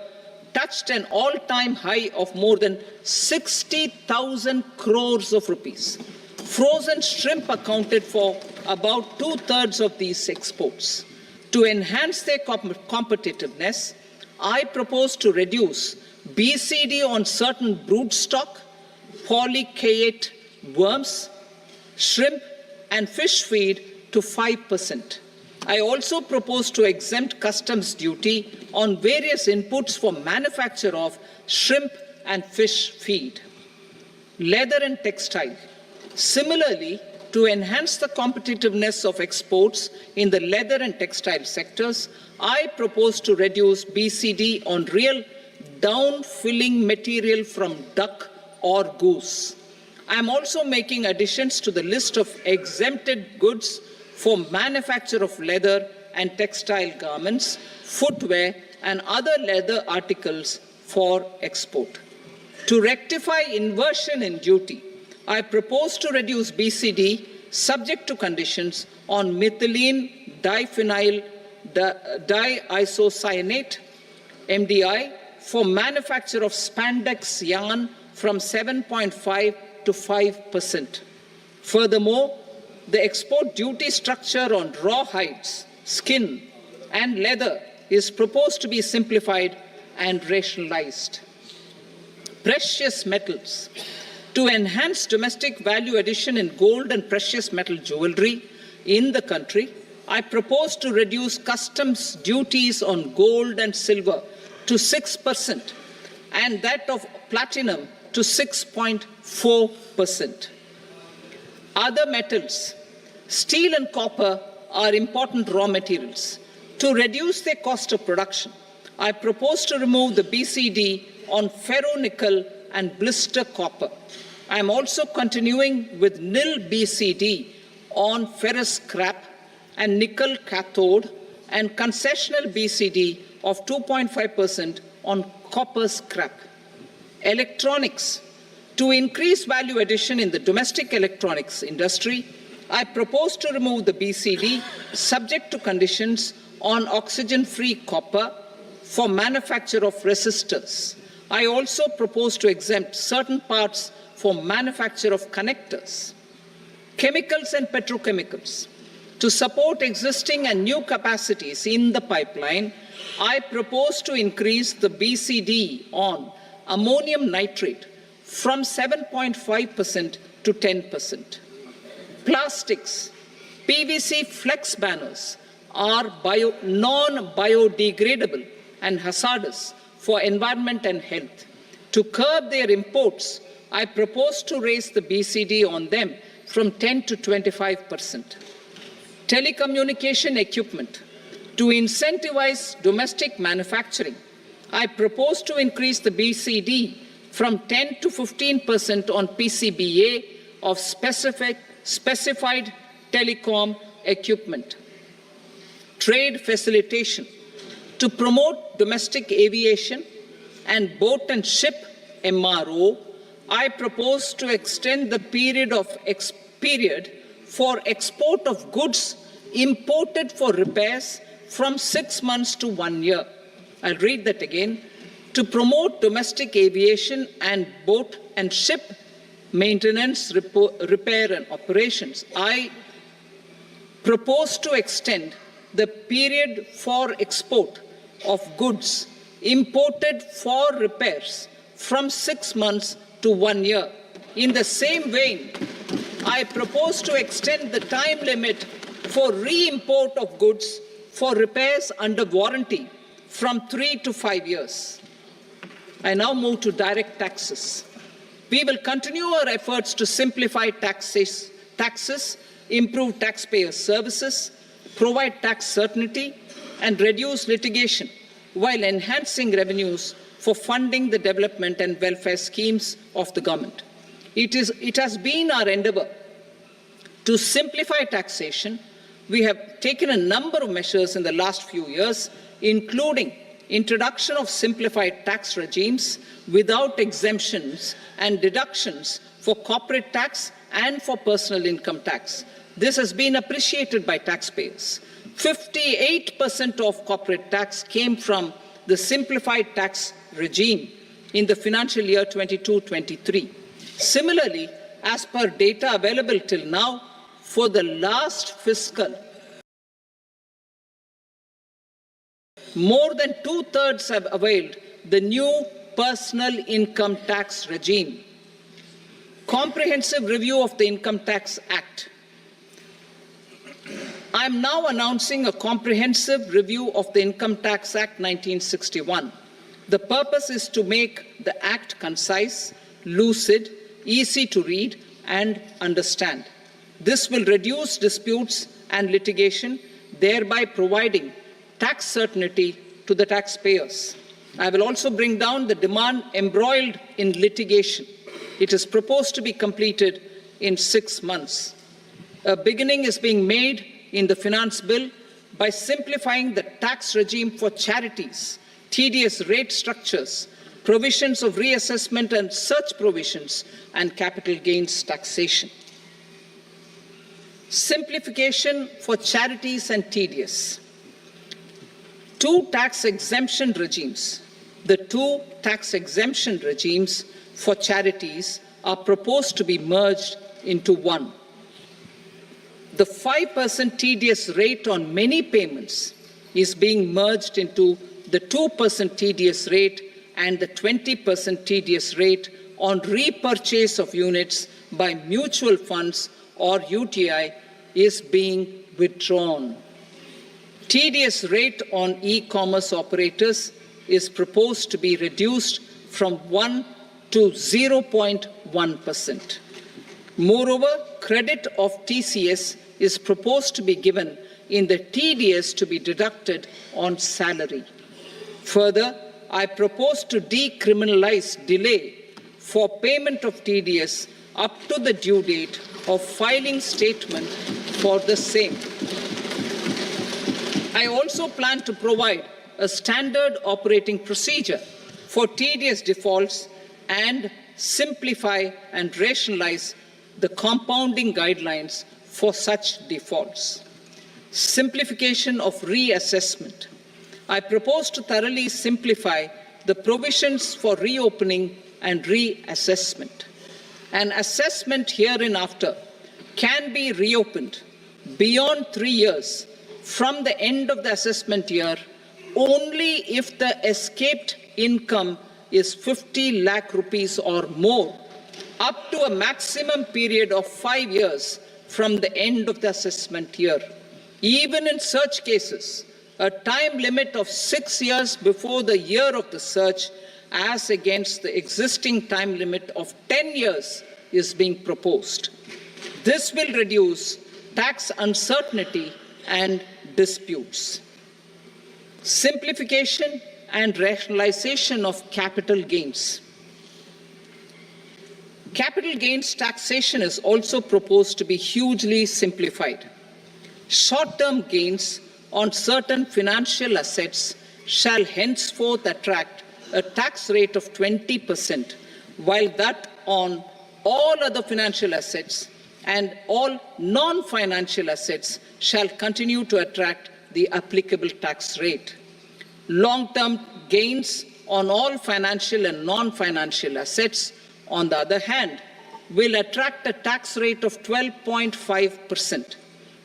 touched an all-time high of more than 60,000 crores of rupees. Frozen shrimp accounted for about 2/3 of these exports. To enhance their competitiveness, I propose to reduce BCD on certain broodstock, polychaete worms, shrimp, and fish feed to 5%. I also propose to exempt customs duty on various inputs for manufacture of shrimp and fish feed. Leather and textile. Similarly, to enhance the competitiveness of exports in the leather and textile sectors, I propose to reduce BCD on real down-filling material from duck or goose. I am also making additions to the list of exempted goods for manufacture of leather and textile garments, footwear, and other leather articles for export. To rectify inversion in duty, I propose to reduce BCD subject to conditions on methylene diphenyl diisocyanate, MDI, for manufacture of spandex yarn from 7.5 to 5%. Furthermore, the export duty structure on raw hides, skin, and leather is proposed to be simplified and rationalized. Precious metals. To enhance domestic value addition in gold and precious metal jewelry in the country, I propose to reduce customs duties on gold and silver to 6% and that of platinum to 6.4%. Other metals. Steel and copper are important raw materials. To reduce their cost of production, I propose to remove the BCD on ferronickel and blister copper. I am also continuing with nil BCD on ferrous scrap and nickel cathode and concessional BCD of 2.5% on copper scrap. Electronics. To increase value addition in the domestic electronics industry, I propose to remove the BCD subject to conditions on oxygen-free copper for manufacture of resistors. I also propose to exempt certain parts for manufacture of connectors. Chemicals and petrochemicals. To support existing and new capacities in the pipeline, I propose to increase the BCD on ammonium nitrate from 7.5% to 10%. Plastics. PVC flex banners are non-biodegradable and hazardous for environment and health. To curb their imports, I propose to raise the BCD on them from 10 to 25%. Telecommunication equipment. To incentivize domestic manufacturing, I propose to increase the BCD from 10 to 15% on PCBA of specified telecom equipment. Trade facilitation. To promote domestic aviation and boat and ship MRO, I propose to extend the period for export of goods imported for repairs from 6 months to 1 year. I'll read that again. To promote domestic aviation and boat and ship maintenance, repair and operations, I propose to extend the period for export of goods imported for repairs from 6 months to 1 year. In the same vein, I propose to extend the time limit for re-import of goods for repairs under warranty from 3 to 5 years. I now move to direct taxes. We will continue our efforts to simplify taxes, improve taxpayer services, provide tax certainty, and reduce litigation while enhancing revenues for funding the development and welfare schemes of the government. It has been our endeavor to simplify taxation. We have taken a number of measures in the last few years, including introduction of simplified tax regimes without exemptions and deductions for corporate tax and for personal income tax. This has been appreciated by taxpayers. 58% of corporate tax came from the simplified tax regime in the financial year 22-23. Similarly, as per data available till now, for the last fiscal, more than 2/3 have availed the new personal income tax regime. Comprehensive review of the Income Tax Act. I am now announcing a comprehensive review of the Income Tax Act 1961. The purpose is to make the Act concise, lucid, easy to read and understand. This will reduce disputes and litigation, thereby providing tax certainty to the taxpayers. I will also bring down the demand embroiled in litigation. It is proposed to be completed in 6 months. A beginning is being made in the finance bill by simplifying the tax regime for charities, TDS rate structures, provisions of reassessment and such provisions, and capital gains taxation. Simplification for charities and TDS. Two tax exemption regimes. The two tax exemption regimes for charities are proposed to be merged into one. The 5% TDS rate on many payments is being merged into the 2% TDS rate, and the 20% TDS rate on repurchase of units by mutual funds or UTI is being withdrawn. TDS rate on e-commerce operators is proposed to be reduced from 1 to 0.1%. Moreover, credit of TCS is proposed to be given in the TDS to be deducted on salary. Further, I propose to decriminalize delay for payment of TDS up to the due date of filing statement for the same. I also plan to provide a standard operating procedure for TDS defaults and simplify and rationalize the compounding guidelines for such defaults. Simplification of reassessment. I propose to thoroughly simplify the provisions for reopening and reassessment. An assessment hereinafter can be reopened beyond 3 years from the end of the assessment year only if the escaped income is 50 lakh rupees or more, up to a maximum period of 5 years from the end of the assessment year. Even in such cases, a time limit of 6 years before the year of the search, as against the existing time limit of 10 years, is being proposed. This will reduce tax uncertainty and disputes. Simplification and rationalization of capital gains. Capital gains taxation is also proposed to be hugely simplified. Short-term gains on certain financial assets shall henceforth attract a tax rate of 20%, while that on all other financial assets and all non-financial assets shall continue to attract the applicable tax rate. Long-term gains on all financial and non-financial assets, on the other hand, will attract a tax rate of 12.5%.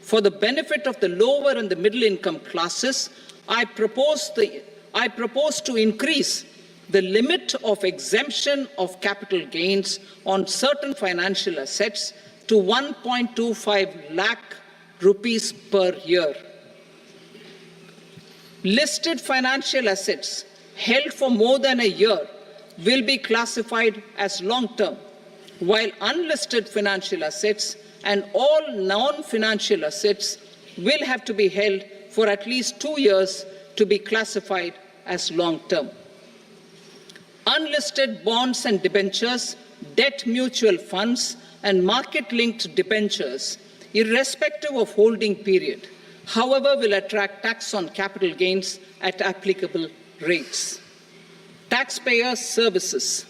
For the benefit of the lower and the middle income classes, I propose to increase the limit of exemption of capital gains on certain financial assets to 1.25 lakh rupees per year. Listed financial assets held for more than a year will be classified as long-term, while unlisted financial assets and all non-financial assets will have to be held for at least 2 years to be classified as long-term. Unlisted bonds and debentures, debt mutual funds, and market-linked debentures, irrespective of holding period, however, will attract tax on capital gains at applicable rates. Taxpayer services.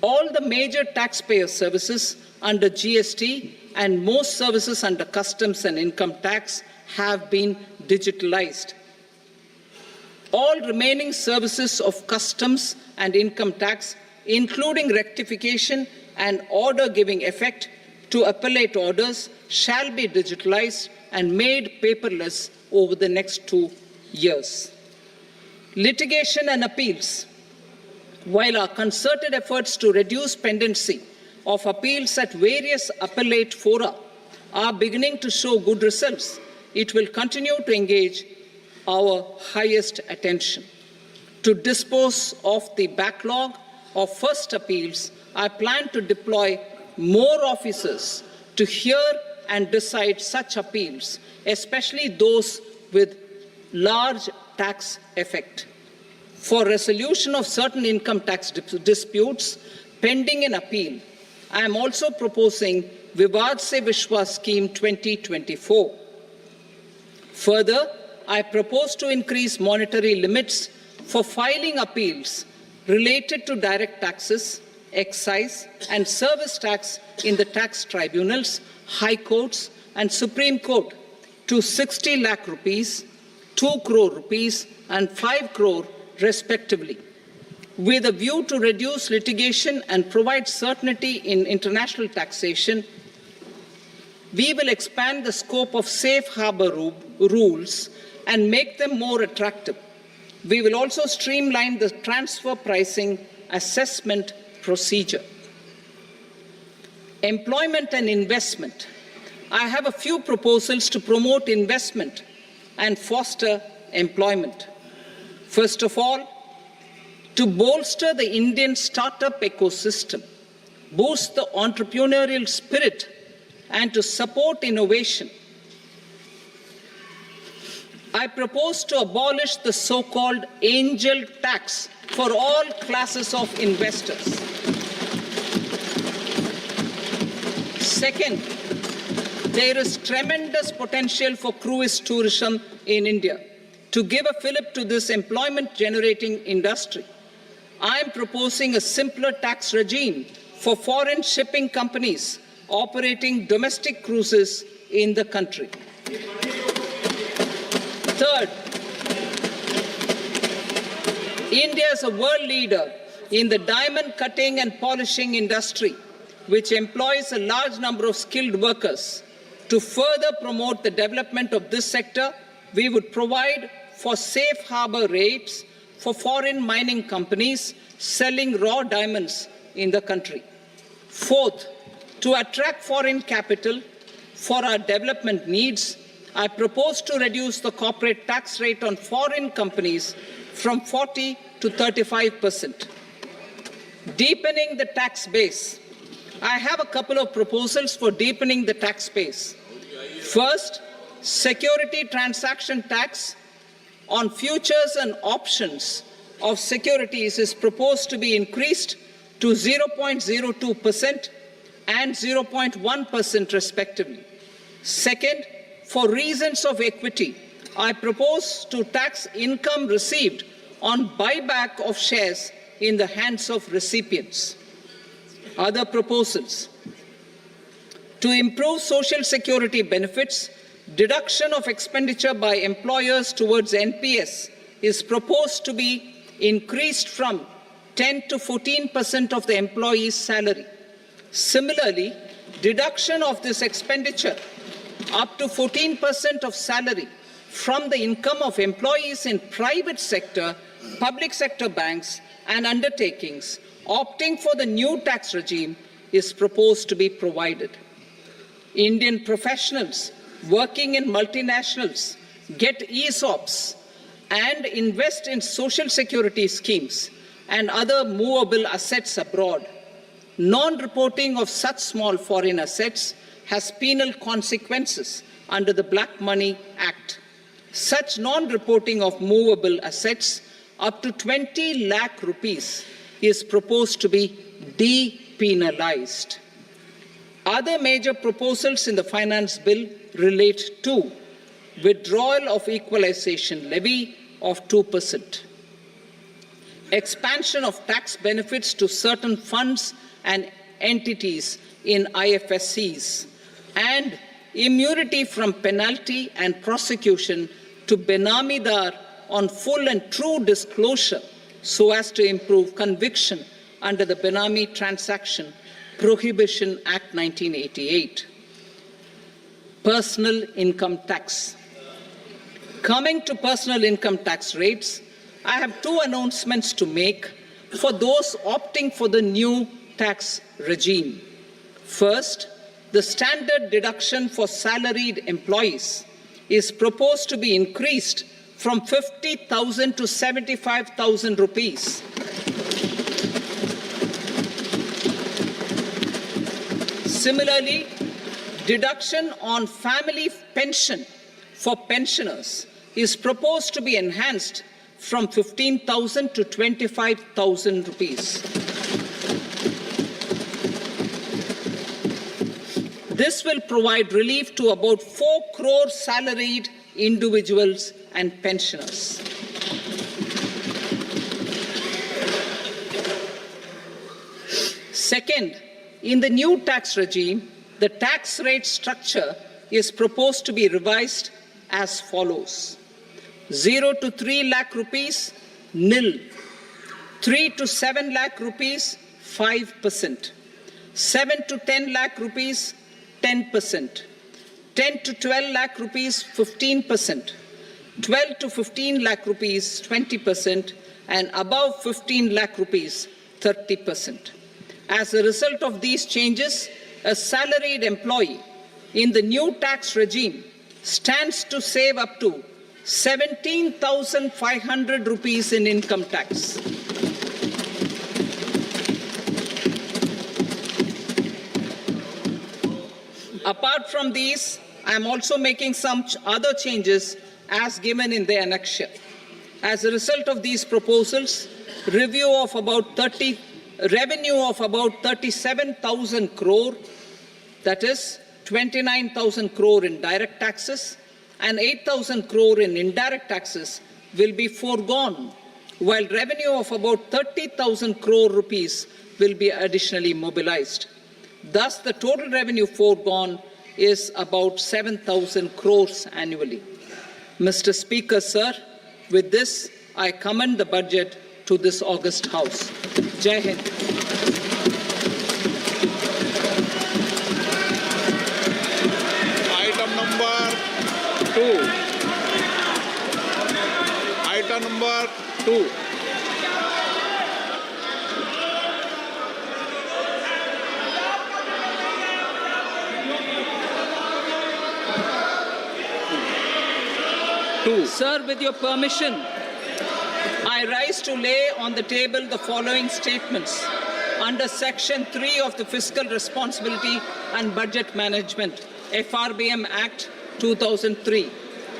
All the major taxpayer services under GST and most services under customs and income tax have been digitalized. All remaining services of customs and income tax, including rectification and order giving effect to appellate orders, shall be digitalized and made paperless over the next 2 years. Litigation and appeals. While our concerted efforts to reduce pendency of appeals at various appellate fora are beginning to show good results, it will continue to engage our highest attention. To dispose of the backlog of first appeals, I plan to deploy more officers to hear and decide such appeals, especially those with large tax effect. For resolution of certain income tax disputes pending in appeal, I am also proposing 𝐋𝐈𝐕𝐄 Vishwas Scheme 2024. Further, I propose to increase monetary limits for filing appeals related to direct taxes, excise, and service tax in the tax tribunals, high courts, and Supreme Court to 60 lakh rupees, 2 crore rupees, and 5 crore respectively. With a view to reduce litigation and provide certainty in international taxation, we will expand the scope of safe harbor rules and make them more attractive. We will also streamline the transfer pricing assessment procedure. Employment and investment. I have a few proposals to promote investment and foster employment. First of all, to bolster the Indian startup ecosystem, boost the entrepreneurial spirit, and to support innovation, I propose to abolish the so-called angel tax for all classes of investors. Second, there is tremendous potential for cruise tourism in India. To give a fillip to this employment-generating industry, I am proposing a simpler tax regime for foreign shipping companies operating domestic cruises in the country. Third, India is a world leader in the diamond cutting and polishing industry, which employs a large number of skilled workers. To further promote the development of this sector, we would provide for safe harbor rates for foreign mining companies selling raw diamonds in the country. Fourth, to attract foreign capital for our development needs, I propose to reduce the corporate tax rate on foreign companies from 40 to 35%. Deepening the tax base. I have a couple of proposals for deepening the tax base. First, security transaction tax on futures and options of securities is proposed to be increased to 0.02% and 0.1% respectively. Second, for reasons of equity, I propose to tax income received on buyback of shares in the hands of recipients. Other proposals. To improve social security benefits, deduction of expenditure by employers towards NPS is proposed to be increased from 10 to 14% of the employee's salary. Similarly, deduction of this expenditure up to 14% of salary from the income of employees in private sector, public sector banks and undertakings opting for the new tax regime is proposed to be provided. Indian professionals working in multinationals get ESOPs and invest in social security schemes and other movable assets abroad. Non-reporting of such small foreign assets has penal consequences under the Black Money Act. Such non-reporting of movable assets up to 20 lakh rupees is proposed to be depenalized. Other major proposals in the finance bill relate to withdrawal of equalization levy of 2%, expansion of tax benefits to certain funds and entities in IFSCs, and immunity from penalty and prosecution to Benamidar on full and true disclosure so as to improve conviction under the Benami Transaction Prohibition Act 1988. Personal income tax. Coming to personal income tax rates, I have two announcements to make for those opting for the new tax regime. First, the standard deduction for salaried employees is proposed to be increased from 50,000 to 75,000 rupees. Similarly, deduction on family pension for pensioners is proposed to be enhanced from 15,000 to 25,000 rupees. This will provide relief to about 4 crore salaried individuals and pensioners. Second, in the new tax regime, the tax rate structure is proposed to be revised as follows. 0 to 3 lakh rupees, nil. 3 to 7 lakh rupees, 5%. 7 to 10 lakh rupees, 10%. 10 to 12 lakh rupees, 15%. 12 to 15 lakh rupees, 20%. And above 15 lakh rupees, 30%. As a result of these changes, a salaried employee in the new tax regime stands to save up to 17,500 rupees in income tax. Apart from these, I am also making some other changes as given in the annexure. As a result of these proposals, revenue of about 37,000 crore that is 29,000 crore in direct taxes and 8,000 crore in indirect taxes, will be foregone, while revenue of about 30,000 crore rupees will be additionally mobilized. Thus, the total revenue foregone is about 7,000 crores annually. Mr. Speaker, sir, with this, I commend the budget to this august House. Jai Hind. Item number 2. Item number 2. Sir, with your permission, I rise to lay on the table the following statements under Section 3 of the Fiscal Responsibility and Budget Management, FRBM Act 2003,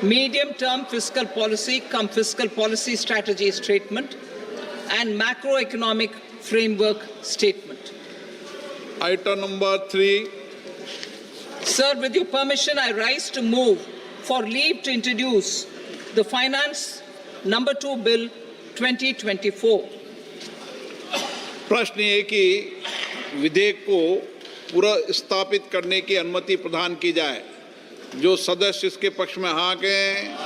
Medium-Term Fiscal Policy cum Fiscal Policy Strategy Statement and Macroeconomic Framework Statement. Item number 3. Sir, with your permission, I rise to move for leave to introduce the Finance Number 2 Bill 2024. प्रश्न ये कि विधेयक को पुनर्स्थापित करने की अनुमति प्रदान की जाए। जो सदस्य इसके पक्ष में हाँ कहें,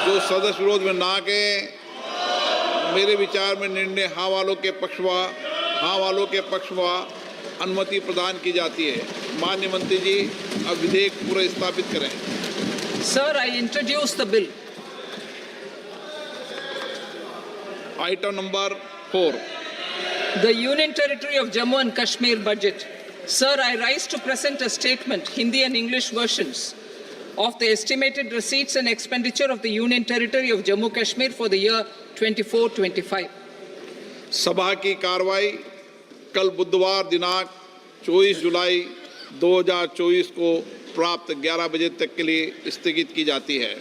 जो सदस्य विरोध में ना कहें। मेरे विचार में निर्णय हाँ वालों के पक्ष में अनुमति प्रदान की जाती है। माननीय मंत्री जी, अब विधेयक पुनर्स्थापित करें। Sir, I introduce the bill. Item number 4. The Union Territory of Jammu and Kashmir budget. Sir, I rise to present a statement, Hindi and English versions, of the estimated receipts and expenditure of the Union Territory of Jammu and Kashmir for the year 24-25. सभा की कार्रवाई कल बुधवार दिनांक 24 जुलाई 2024 को प्राप्त 11 बजे तक के लिए स्थगित की जाती है।